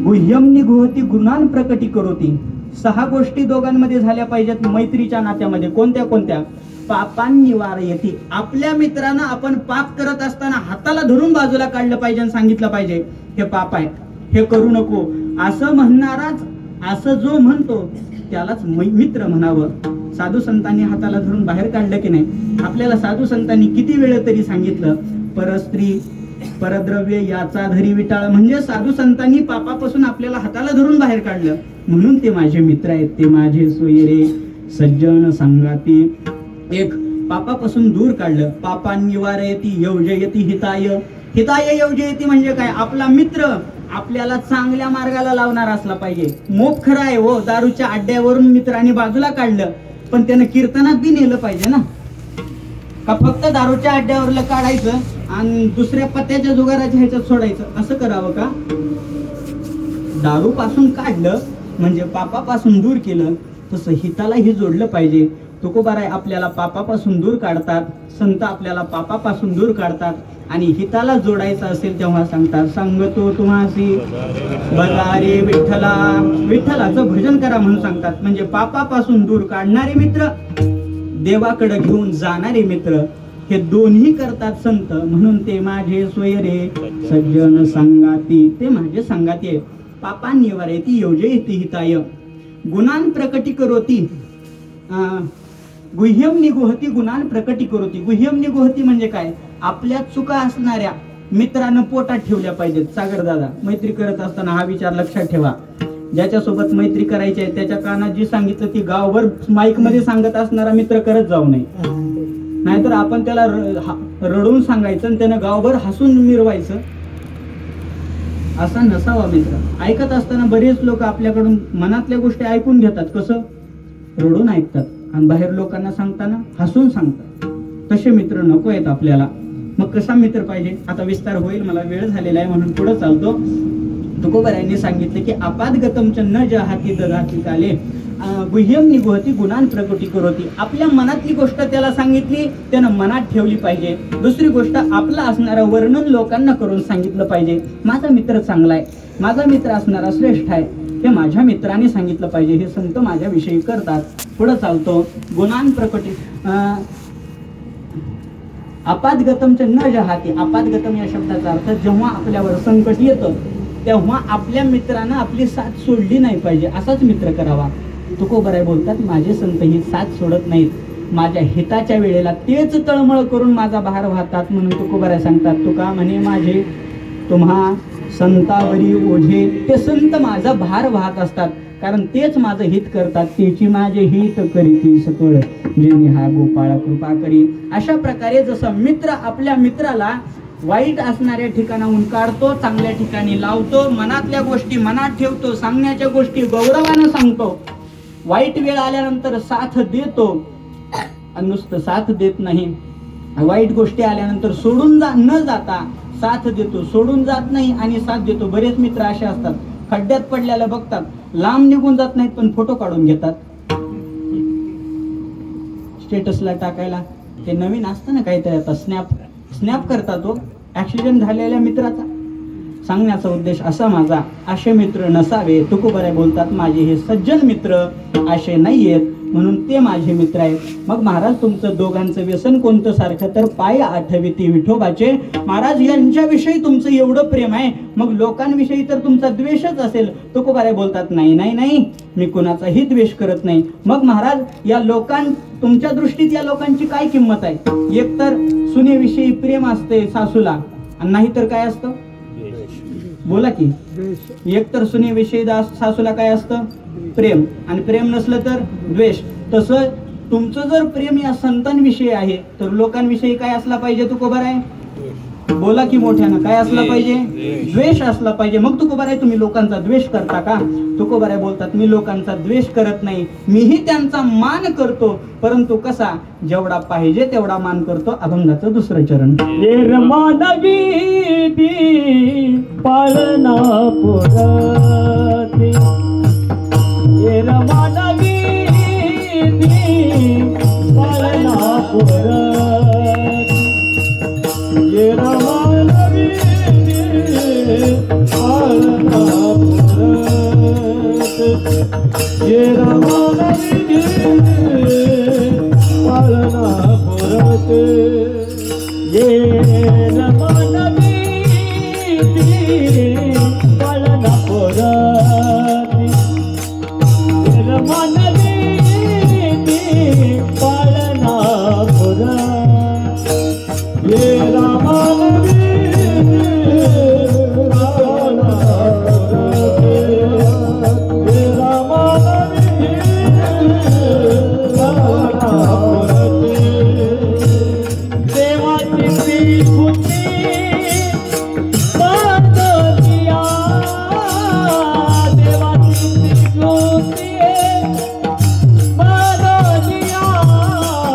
[SPEAKER 1] गुह्यम निगुहती गुणान प्रकटी करोती. 6 गोष्टी दोघांमध्ये झाल्या पाहिजेत मैत्रीच्या नात्यामध्ये. कोणत्या? पापांनी वारयती, आपल्या मित्रांना आपण पाप करत असताना हाताला धरून बाजूला काढलं पाहिजे आणि सांगितलं पाहिजे, हे पाप आहे, हे करू नको, असं म्हणणाराच, असं जो म्हणतो त्यालाच मित्र म्हणावं. साधू संतांनी हाताला धरून बाहेर काढलं की नाही? आपल्याला साधू संतांनी किती वेळ तरी सांगितलं, परस्त्री परद्रव्य याचा धरी विटाळ, म्हणजे साधू संतांनी पापापासून आपल्याला हाताला धरून बाहेर काढलं, म्हणून ते माझे मित्र आहेत, ते माझे सोयरे सज्जन संगाती. एक, पापापासून दूर काढलं. पापांनी वारयती योजयती हिताय. हिताय योजयती म्हणजे काय? आपला मित्र आपल्याला चांगल्या मार्गाला लावणार असला पाहिजे. मोप खरं आहे हो, दारूच्या अड्ड्यावरून मित्रांनी बाजूला काढलं, पण त्यानं कीर्तनात बी नेलं पाहिजे ना. का फक्त दारूच्या अड्ड्यावरलं काढायचं आणि दुसऱ्या पत्त्याच्या जुगाराच्या ह्याच्यात सोडायचं, असं करावं का? दारू पासून काढलं म्हणजे पापापासून दूर केलं, तसं हितालाही जोडलं पाहिजे. तुकोबाराय आपल्याला पापापासून दूर काढतात, संत आपल्याला पापापासून दूर काढतात, आणि हिताला जोडायचं असेल तेव्हा सांगतात, सांगतो तुम्हासी बजारे विठ्ठला, विठ्ठलाचं भजन करा म्हणून सांगतात. म्हणजे पापापासून दूर काढणारे मित्र, देवाकडे घेऊन जाणारे मित्र, हे दोन्ही करतात संत, म्हणून ते माझे सोयरे सज्जन संगाती, ते माझे संगाती आहे. पापांनी वारयती योजयती हिताय, गुणान प्रकटी करोती, गुह्यम निगुहती गुणान प्रकटी करोती. गुह्यम निगुहती म्हणजे काय? आपल्या चुका असणाऱ्या मित्रांना पोटात ठेवल्या पाहिजेत. सागर दादा, मैत्री करत असताना हा विचार लक्षात ठेवा, ज्याच्यासोबत मैत्री करायची आहे त्याच्या कानात जी सांगितलं ती गावभर माईक मध्ये सांगत असणारा मित्र करत जाऊ नये. नाहीतर आपण त्याला रडून सांगायचं आणि त्यानं गावभर हसून मिरवायचं, असा नसावा मित्र. ऐकत असताना बरेच लोक आपल्याकडून मनातल्या गोष्टी ऐकून घेतात, कसं? रडून ऐकतात, आणि बाहेर लोकांना सांगताना हसून सांगतात. तसे मित्र नको आहेत आपल्याला. मग कसा मित्र पाहिजे? आता विस्तार होईल, मला वेळ झालेला आहे म्हणून पुढे चालतो. तुकोबारायांनी सांगितले की आपादगतम च न जहाती दधाती काले, गुह्यम निगोहती गुणान प्रकटी करोती. आपल्या मनातली गोष्ट त्याला सांगितली, त्यानं मनात ठेवली पाहिजे. दुसरी गोष्ट, आपलं असणारं वर्णन लोकांना करून सांगितलं पाहिजे. माझा मित्र चांगला आहे, माझा मित्र असणारा श्रेष्ठ आहे, हे माझ्या मित्राने सांगितलं पाहिजे. हे संत माझ्याविषयी करतात. पुढं चालतो, गुणान प्रकटी आपादगतमचे न जहाती. आपादगतम या शब्दाचा अर्थ, जेव्हा आपल्यावर संकट येतं तेव्हा आपल्या मित्रानं आपली साथ सोडली नाही पाहिजे, असाच मित्र करावा. तुकोबराय बोलतात, माझे संत ही साथ सोडत नाहीत, माझ्या हिताच्या वेळेला तेच तळमळ करून माझा भार वाहतात. म्हणून तुकोबराय सांगतात, तुका म्हणे माझे तुम्हा संतावरी ओझे. ते संत माझा भार वाहत असतात, कारण तेच माझं हित करतात. त्याची माझे हित करीती सकळ जे निहा गोपाळा कृपा करी. अशा प्रकारे जसं मित्र आपल्या मित्राला वाईट असणाऱ्या ठिकाणाहून काढतो, चांगल्या ठिकाणी लावतो, मनातल्या गोष्टी मनात ठेवतो, सांगण्याच्या गोष्टी गौरवानं सांगतो, वाईट वेळ आल्यानंतर साथ देतो. आणि नुसतं साथ देत नाही, वाईट गोष्टी आल्यानंतर सोडून न जाता साथ देतो, सोडून जात नाही आणि साथ देतो. बरेच मित्र असे असतात, खड्ड्यात पडल्याला बघतात, लांब निघून जात नाहीत, पण फोटो काढून घेतात स्टेटसला टाकायला. ते नवीन असतं ना काहीतरी, आता स्नॅप करतात. तो ऍक्सिडेंट झालेल्या मित्राचा. सांगण्याचा उद्देश असा माझा, असे मित्र नसावे. तुकोबराय बोलतात, माझे हे सज्जन मित्र असे नाहीयेत, म्हणून ते माझे मित्र आहेत. मग महाराज, तुमचं दोघांचं व्यसन कोणतं सारखं? तर पाय आठविती विठोबाचे. महाराज, यांच्याविषयी तुमचं एवढं प्रेम आहे, मग लोकांविषयी तर तुमचा द्वेषच असेल. तुकोबराय बोलतात, नाही नाही नाही, मी कुणाचाही द्वेष करत नाही. मग महाराज, या तुमच्या दृष्टीत या लोकांची काय किंमत आहे? एकतर सुनेविषयी प्रेम असते सासूला, आणि नाहीतर काय असतं? बोला की. एकतर सुनेविषयी सासूला काय असतं? प्रेम. आणि प्रेम नसलं तर द्वेष. तसं तुमचं जर प्रेम या संतांविषयी आहे, तर लोकांविषयी काय असला पाहिजे? तुकोबराय बोला की मोठ्यानं, काय असला पाहिजे? द्वेष असला पाहिजे. मग तुकोबराय, तुम्ही लोकांचा द्वेष करता का? तुकोबराय बोलतात, मी लोकांचा द्वेष करत नाही, मीही त्यांचा मान करतो, परंतु कसा? जेवढा पाहिजे तेवढा मान करतो. अभंगाचं दुसरं चरण.
[SPEAKER 2] मानवी पालना पुरती, मानवी पालना पुरती, मानवी पालना पुरती, मानवी पालना पुरती, मानवी पालना पुरती, मानवी पालना पुरती, मानवी पालना पुरती, मानवी पालना पुरती. देवाची विभूती बदलिया, देवाची विभूती बदलिया, मानवी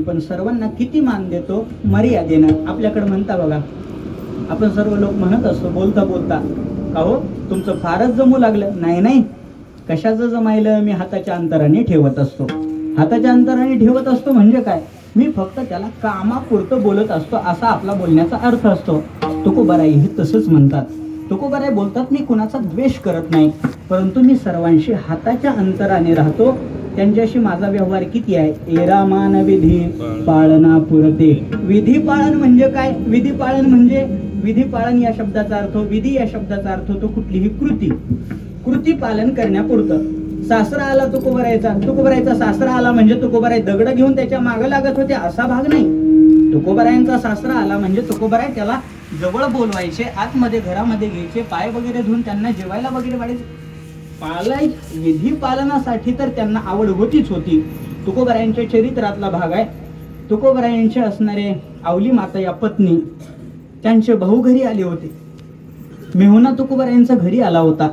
[SPEAKER 1] पण सर्वांना किती मान देतो मर्यादेनं. आपल्याकडे म्हणता बघा, आपण सर्व लोक म्हणत असतो बोलता बोलता, का हो तुमचं फारच जमू लागलं. नाही नाही, कशाचं जमायलं, मी हाताच्या अंतराने ठेवत असतो. हाताच्या अंतराने ठेवत असतो म्हणजे काय, मी फक्त त्याला कामापुरतं बोलत असतो असा आपला बोलण्याचा अर्थ असतो. तुकोबाराई हे तसंच म्हणतात. तुकोबाराई बोलतात, मी कुणाचा द्वेष करत नाही, परंतु मी सर्वांशी हाताच्या अंतराने राहतो. त्यांच्याशी माझा व्यवहार किती आहे. एरामान विधी पाळना पुरते. विधी पाळन म्हणजे काय, विधी पाळन म्हणजे, विधी पाळन या शब्दाचा अर्थ, विधी या शब्दाचा अर्थ होतो कुठलीही कृती पालन करण्यापुरतं. सासरा आला तुकोबारायचा सासरा आला म्हणजे तुकोबाराय दगड घेऊन त्याच्या मागं लागत होते असा भाग नाही. तुकोबारायांचा सासरा आला म्हणजे तुकोबाराय त्याला जवळ बोलवायचे, आतमध्ये घरामध्ये घ्यायचे, पाय वगैरे धुवून त्यांना जेवायला वगैरे वाढायचे. विधी पालनासाठी तर त्यांना आवड होतीच होती. तुकोबारायांच्या चरित्रातला भाग आहे. तुकोबारायांचे असणारे आवली माता या पत्नी, त्यांचे भाऊ घरी आले होते. मेहुणा तुकोबारायांचा घरी आला होता.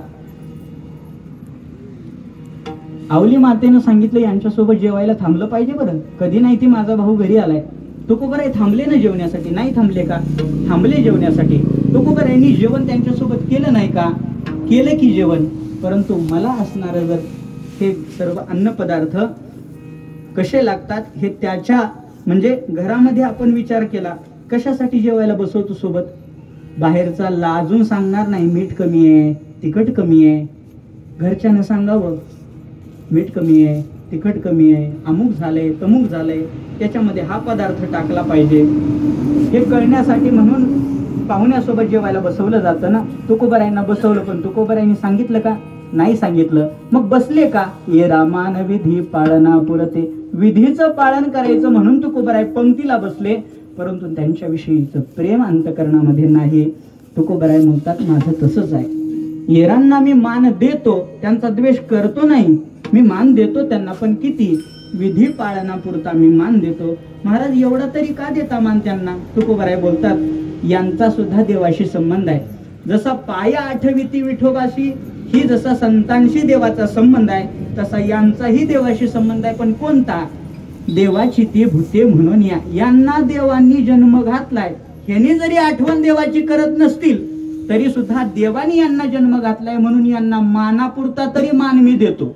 [SPEAKER 1] आवली मातेनं सांगितलं, यांच्यासोबत जेवायला थांबलं पाहिजे बरं, कधी नाही ती माझा भाऊ घरी आलाय. तुकोबाराय थांबले ना जेवण्यासाठी, नाही थांबले का, थांबले जेवण्यासाठी. तुकोबारायांनी जेवण त्यांच्यासोबत केलं नाही का, केलं की जेवण. परंतु मला असणारं जर हे सर्व अन्नपदार्थ कसे लागतात हे त्याच्या म्हणजे घरामध्ये आपण विचार केला, कशासाठी जेवायला बसवतो सोबत. बाहेरचा लाजून सांगणार नाही, मीठ कमी आहे, तिखट कमी आहे. घरच्यानं सांगावं, मीठ कमी आहे, तिखट कमी आहे, अमुक झालंय, तमुक झालंय, त्याच्यामध्ये हा पदार्थ टाकला पाहिजे, हे कळण्यासाठी म्हणून पाहुण्यासोबत जेवायला बसवलं जातं ना. तुकोबारायांना बसवलं, पण तुकोबारायांनी सांगितलं का, नाही सांगितलं. मग बसले का, ये रामान विधी पाळना पुरते. विधीचं पालन करायचं म्हणून तुकोबाराय पंक्तीला बसले, परंतु त्यांच्याविषयीचं प्रेम अंतकरणामध्ये नाही. तुकोबाराय म्हणतात, माझं तसंच आहे. येरांना मी मान देतो, त्यांचा द्वेष करतो नाही, मी मान देतो त्यांना, पण किती, विधी पाळनापुरता मी मान देतो. महाराज एवढा तरी का देता मान त्यांना. तुकोबाराय बोलतात, यांचा सुद्धा देवाशी संबंध आहे. जसा पाया आठविती विठोबाशी, ही जसा संतांशी देवाचा संबंध आहे, तसा यांचाही देवाशी संबंध आहे. पण कोणता, देवाची ते भूते म्हणून यांना देवांनी जन्म घातलाय. ह्यांनी जरी आठवण देवाची करत नसतील तरी सुद्धा देवानी यांना जन्म घातलाय, म्हणून यांना मानापुरता तरी मान मी देतो.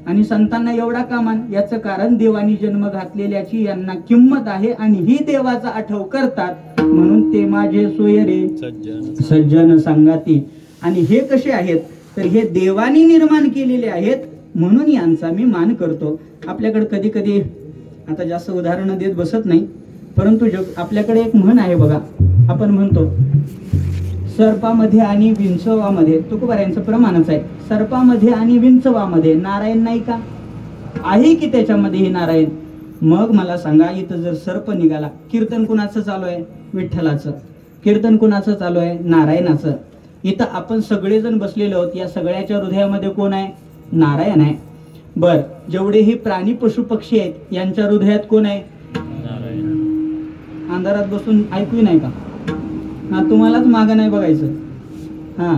[SPEAKER 1] आणि संतांना एवढा का मान, याचं कारण देवानी जन्म घातलेल्याची यांना किंमत आहे आणि ही देवाचा आठव करतात, म्हणून ते माझे सोयरे सज्जन सांगाती. आणि हे कसे आहेत, तर हे देवानी निर्माण केलेले आहेत, म्हणून यांचा मी मान करतो. आपल्याकडे कधी कधी, आता जास्त उदाहरणं देत बसत नाही, परंतु आपल्याकडे एक म्हण आहे बघा, आपण म्हणतो सर्पामध्ये आणि विंचवामध्ये, तुकोबारायांचं प्रमाणच आहे, सर्पामध्ये आणि विंचवामध्ये नारायण नाही का, आहे की त्याच्यामध्ये हे नारायण. मग मला सांगा, इथं जर सर्प निघाला, कीर्तन कुणाचं चालू आहे, विठ्ठलाचं. कीर्तन कुणाचं चालू आहे, नारायणाचं. इथं आपण सगळेजण बसलेलो आहोत, या सगळ्याच्या हृदयामध्ये कोण आहे, नारायण आहे. बर, जेवढे हे प्राणी पशु पक्षी आहेत यांच्या हृदयात कोण आहे, अंधारात बसून ऐकू नाही का, हा तुम्हालाच मागं नाही बघायचं, हा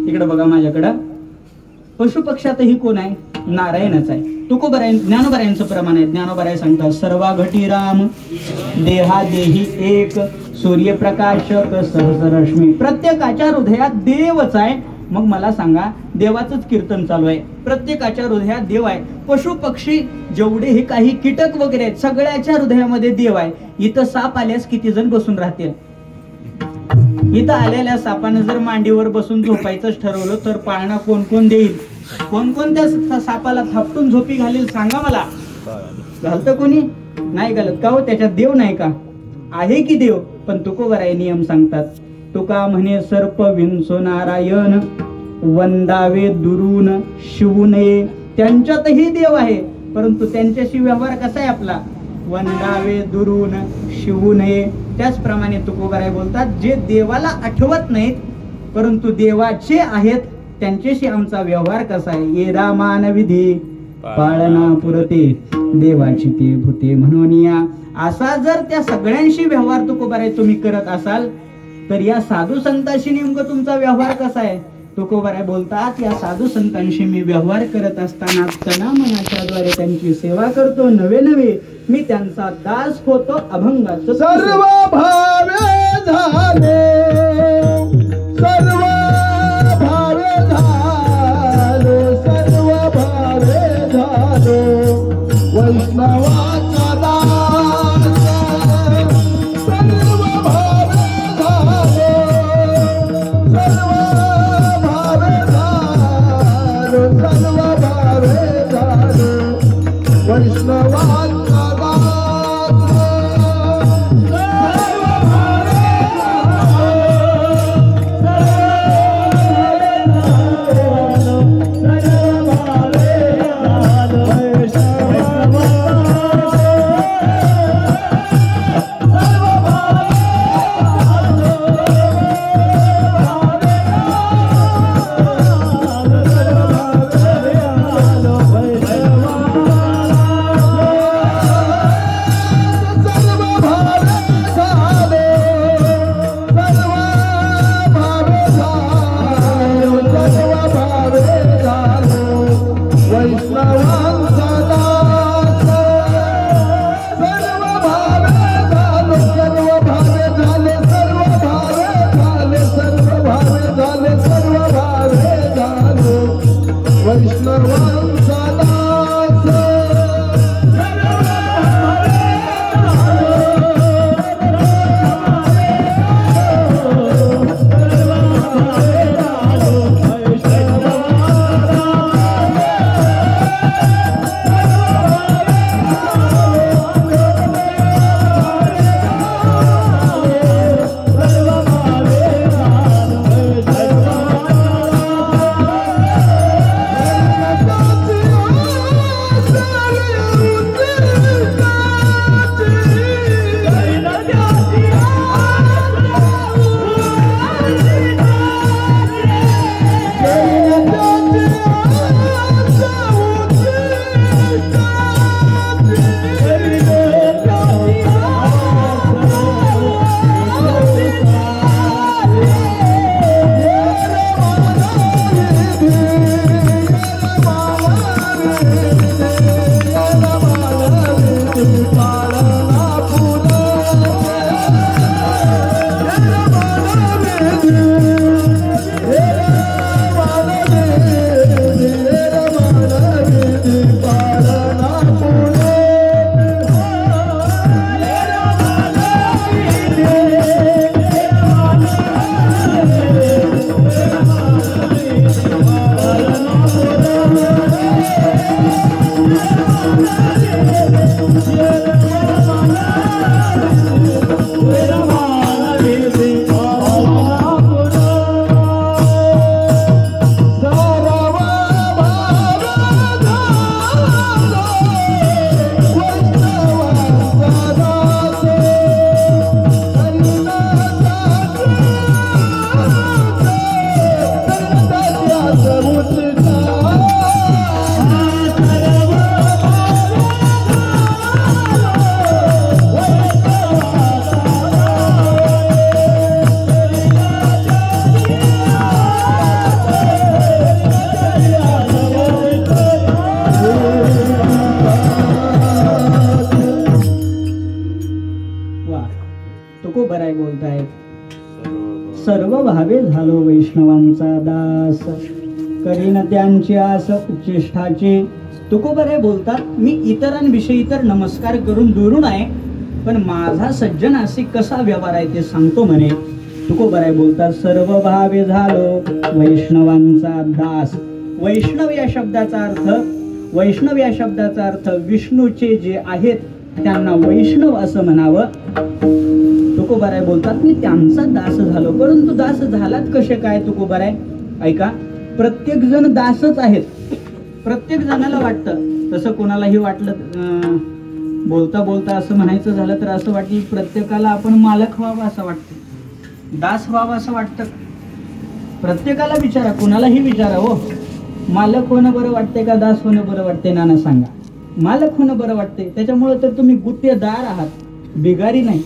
[SPEAKER 1] इकडं बघा माझ्याकडं. पशु पक्षातही कोण आहे, नारायणच आहे. तुकोबाराय ज्ञानोबारायांचं प्रमाण आहे. ज्ञानोबाराय सांगतात, सर्वा घटी राम देहा देही एक, सूर्यप्रकाशक सहस्ररश्मी. प्रत्येकाच्या हृदयात देवच आहे. मग मला सांगा, देवाचंच कीर्तन चालू आहे, प्रत्येकाच्या हृदयात देव आहे. पशु पक्षी जेवढे हे काही कीटक वगैरे आहेत, सगळ्याच्या हृदयामध्ये देव आहे. इथं साप आल्यास किती जण बसून राहतील, इथं आलेल्या सापानं जर मांडीवर बसून झोपायचं ठरवलं तर पाळणा कोण कोण देईल, कोण कोण त्या सापाला थापटून झोपी घालील, सांगा मला. घालतं कोणी नाही घालत का हो, त्याच्यात देव नाही का, आहे की देव. पण तुकोबाराय नियम सांगतात, तुका म्हणे सर्प विंचो नारायण, वंदावे दुरून शिवू नये. त्यांच्यातही देव आहे, परंतु त्यांच्याशी व्यवहार कसा आहे आपला, वंदावे दुरून शिवू नये. त्याचप्रमाणे तुकोबाराय बोलतात, जे देवाला आठवत नाहीत परंतु देवाचे आहेत, त्यांच्याशी आमचा व्यवहार कसा आहे. ये रामान विधी पाळना पुरते, देवाची ते भूते म्हणून या. असा जर त्या सगळ्यांशी व्यवहार तुकोबाराय तुम्ही करत असाल, तर या साधू संतांशी नेमकं तुमचा व्यवहार कसा आहे. तुकोबाराय बोलतात, या साधू संतांशी मी व्यवहार करत असताना तना मनाच्या द्वारे त्यांची सेवा करतो, नवे नवे मी त्यांचा दास होतो, अभंगाचं
[SPEAKER 2] सर्व भावे झाले, सर्व भावे झालो, सर्व भावे झालो, वैष्णवाचा दास, सर्व भावे झालो, सर्व भावे झालो, सर्व भावे झालो, वैष्णवाचा
[SPEAKER 1] तुकोबाराय बोलतायत, सर्व भावे झालो वैष्णवांचा दास, करीन त्यांची आस उच्चिष्ठाची. तुकोबाराय बोलतात, मी इतरांविषयी तर नमस्कार करून दुरून आहे, पण माझा सज्जनाशी कसा व्यवहार आहे ते सांगतो म्हणे. तुकोबाराय बोलतात, सर्व भावे झालो वैष्णवांचा दास. वैष्णव या शब्दाचा अर्थ विष्णूचे जे आहेत त्यांना वैष्णव असं म्हणावं. तुकोबाराय बोलतात, मी त्यांचा दास झालो. परंतु दास झालात कसे काय तुकोबाराय? ऐका, प्रत्येक जण दासच आहेत. प्रत्येक जणाला वाटतं, तसं कोणालाही वाटलं, बोलता बोलता असं म्हणायचं झालं तर असं वाटतं प्रत्येकाला आपण मालक व्हावं असं वाटतं, दास व्हावं असं वाटतं. प्रत्येकाला विचारा, कोणालाही विचारा, हो मालक होणं बरं वाटतंय का दास होणं बरं वाटतंय? नाना सांगा. मालक होणं बरं वाटतंय, त्याच्यामुळे तर तुम्ही गुत्तेदार आहात, बिगारी नाही.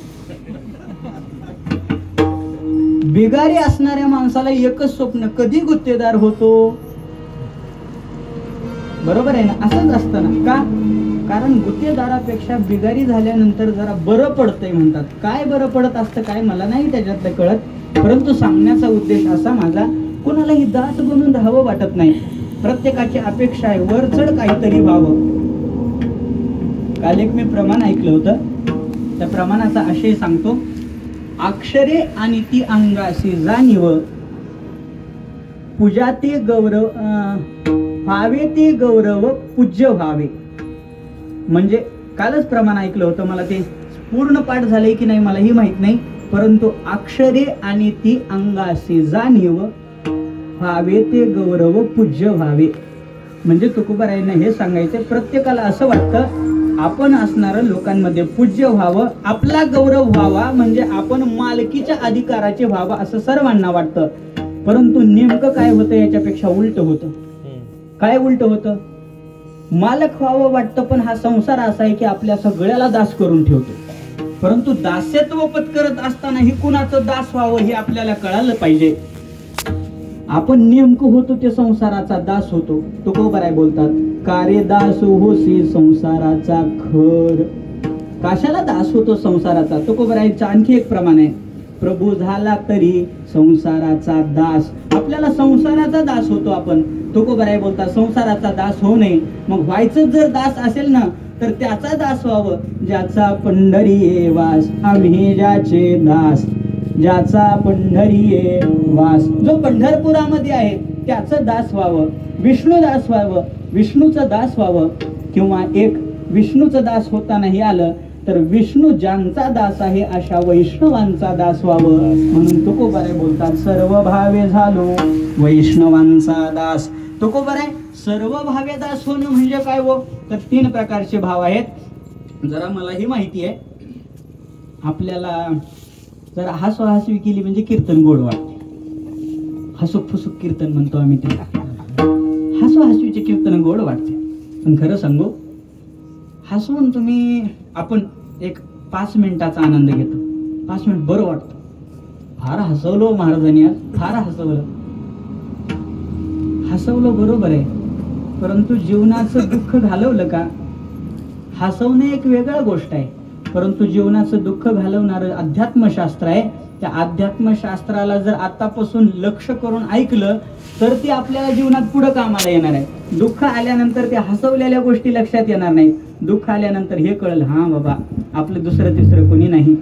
[SPEAKER 1] बिगारी असणाऱ्या माणसाला एकच स्वप्न, कधी गुत्तेदार होतो. बरोबर आहे ना, असंच असतं ना. का? कारण गुत्तेदारापेक्षा बिगारी झाल्यानंतर जरा बरं पडतंय म्हणतात. काय बरं पडत असतं काय मला नाही त्याच्यातलं कळत, परंतु सांगण्याचा उद्देश असा माझा, कोणालाही दास बनून राहावं वाटत नाही. प्रत्येकाची अपेक्षा आहे वरचढ काहीतरी व्हावं. काल एक मी प्रमाण ऐकलं होतं, त्या प्रमाणाचा आशय सांगतो. अक्षरे आणि ती अंगाशी जाणीव, पूजा ते गौरव व्हावे ते गौरव पूज्य व्हावे. म्हणजे कालच प्रमाण ऐकलं होतं, मला ते पूर्ण पाठ झाले की नाही मलाही माहित नाही, परंतु अक्षरे आणि ती अंगाशी जाणीव, व्हावे ते गौरव पूज्य व्हावे. म्हणजे तुकोबारायांना हे सांगायचं, प्रत्येकाला असं वाटतं आपण असणारं लोकांमध्ये पूज्य व्हावं, आपला गौरव व्हावा, म्हणजे आपण मालकीच्या अधिकाराचे व्हावं असं सर्वांना वाटतं. परंतु नेमकं काय होतं, याच्यापेक्षा उलट होतं. काय उलट होतं? मालक व्हावं वाटतं, पण हा संसार असा आहे की आपल्या सगळ्याला दास करून ठेवतो. परंतु दास्यत्व पत्करत असताना ही कुणाचं दास व्हावं हे आपल्याला कळालं पाहिजे. आपण नेमकं होतो ते संसाराचा दास होतो. तुकोबाराय बोलतात, कार्य दास होसी संसाराचा खर. कशाला दास होतो संसाराचा? तुकोबारायचं आणखी एक प्रमाण आहे, प्रभू झाला तरी संसाराचा दास. आपल्याला संसाराचा दास होतो आपण. तुकोबाराय बोलतात संसाराचा दास होऊ नये. मग व्हायचं जर दास असेल ना, तर त्याचा दास व्हावं, ज्याचा पंढरी वास आम्ही ज्याचे दास, ज्याचा पंढरी वास. जो पंढरपुरामध्ये आहे त्याचं दास व्हावं, विष्णू दास व्हावं, विष्णूचं दास व्हावं. किंवा एक विष्णूचं दास होता नाही आलं तर विष्णू ज्यांचा दास आहे अशा वैष्णवांचा दास व्हावं. म्हणून तुकोबाराय बोलतात सर्व भावे झालो वैष्णवांचा दास. तुकोबाराय सर्व भावे दास होणं म्हणजे काय हो? तर 3 प्रकारचे भाव आहेत. जरा मलाही माहिती आहे, आपल्याला जरा हसवी केली म्हणजे कीर्तन गोड वाटते. हसुक फुसुक कीर्तन म्हणतो आम्ही त्याला. हसवीचे कीर्तन गोड वाटते. पण खरं सांगू, हसवून तुम्ही आपण एक 5 मिनिटाचा आनंद घेतो, 5 मिनिट बरं वाटतं. फार हसवलो महाराजांनी आज, फार हसवलं बरोबर आहे, परंतु जीवनाचं दुःख घालवलं का? हसवणे एक वेगळी गोष्ट आहे, परंतु जीवनाचं दुःख घालवणारं अध्यात्मशास्त्र आहे. त्या अध्यात्मशास्त्राला जर आतापासून लक्ष करून ऐकलं तर ते आपल्याला जीवनात पुढे कामाला येणार आहे. दुःख आल्यानंतर ते हसवलेल्या गोष्टी लक्षात येणार नाही. दुःख आल्यानंतर हे कळलं, हा बाबा आपलं दुसरं तिसरं कोणी नाही,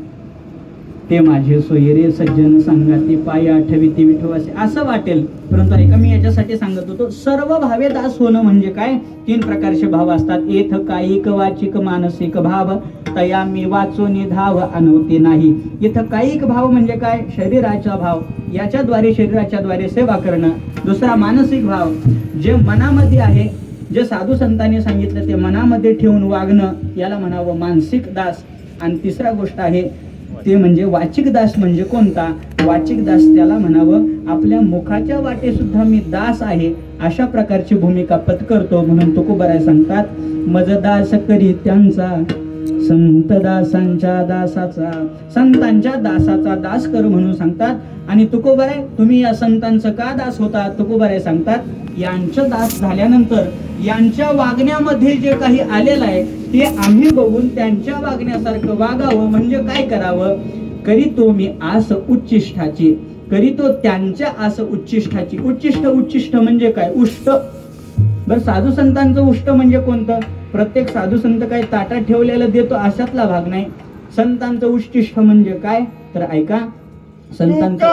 [SPEAKER 1] ते माझे सोयरे सज्जन संगाती पाय आठविते विठवासे असं वाटेल. परंतु ऐका, मी याच्यासाठी सांगत होतो, सर्व भावे दास होणं म्हणजे काय? 3 प्रकारचे भाव असतात. एथ कायिक वाचिक मानसिक भाव, तया मी वाचोनी धाव अनवते नाही. इथं कायिक भाव म्हणजे काय? शरीराचा भाव, याच्याद्वारे शरीराच्या द्वारे सेवा करणं. दुसरा मानसिक भाव, जे मनामध्ये आहे, जे साधू संतांनी सांगितलं ते मनामध्ये ठेवून वागणं, याला म्हणावं मानसिक दास. आणि तिसरा गोष्ट आहे ते म्हणजे वाचिक दास. म्हणजे कोणता? वाचिक दास त्याला म्हणावं आपल्या मुखाच्या वाटे सुद्धा मी दास आहे अशा प्रकारची भूमिका पत्करतो. म्हणून तुकोबाराय सांगतात, मज दास करी त्यांचा संत दासांच्या दासाचा, संतांच्या दासाचा दास कर म्हणून सांगतात. आणि तुकोबाराय तुम्ही या संतांचं का दास होता? तुकोबाराय सांगतात, यांचं दास झाल्यानंतर यांच्या वागण्यामध्ये जे काही आलेलं आहे ते आम्ही बघून त्यांच्या वागण्यासारखं वागावं. म्हणजे काय करावं? करीतो मी आस उच्चिष्ठाची, करीतो त्यांच्या आस उच्चिष्ठाची. उच्चिष्ट म्हणजे काय? उष्ट. बरं, साधू संतांचं उष्ट म्हणजे कोणतं? प्रत्येक साधू संत काय ताटात ठेवलेलं देतो अशातला भाग नाही. संतांचं उच्चिष्ठ म्हणजे काय? तर ऐका, संतांचं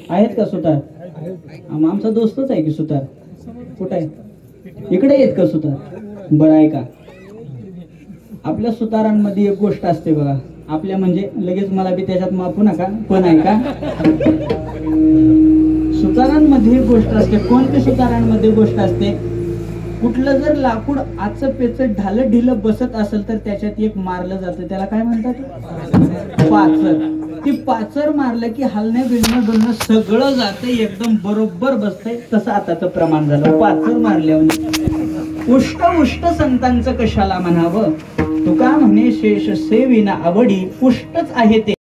[SPEAKER 1] आहेत का सुतार? आमचा दोस्तच आहे की सुतार. कुठं आहे? इकडे आहेत का सुतार? बरं आहे का? आपल्या सुतारांमध्ये एक गोष्ट असते बघा, आपल्या म्हणजे लगेच मला बी त्याच्यात माफू नका, पण आहे का, सुतारांमध्ये एक गोष्ट असते. कोणती सुतारांमध्ये गोष्ट असते? कुठलं जर लाकूड आचं पेचट ढालं ढिलं बसत असेल तर त्याच्यात एक मारलं जातं, त्याला काय म्हणतात? पाचर. ती पाचर मारलं की हलणं बिलणं डुलणं सगळं जातं, एकदम बरोबर बसतंय. तसं आताचं प्रमाण झालं. पाचर मारल्यावर उष्ट उष्ट संतांचं कशाला म्हणावं? तुका म्हणे शेष सेविना आवडी, पुष्टच आहे ते.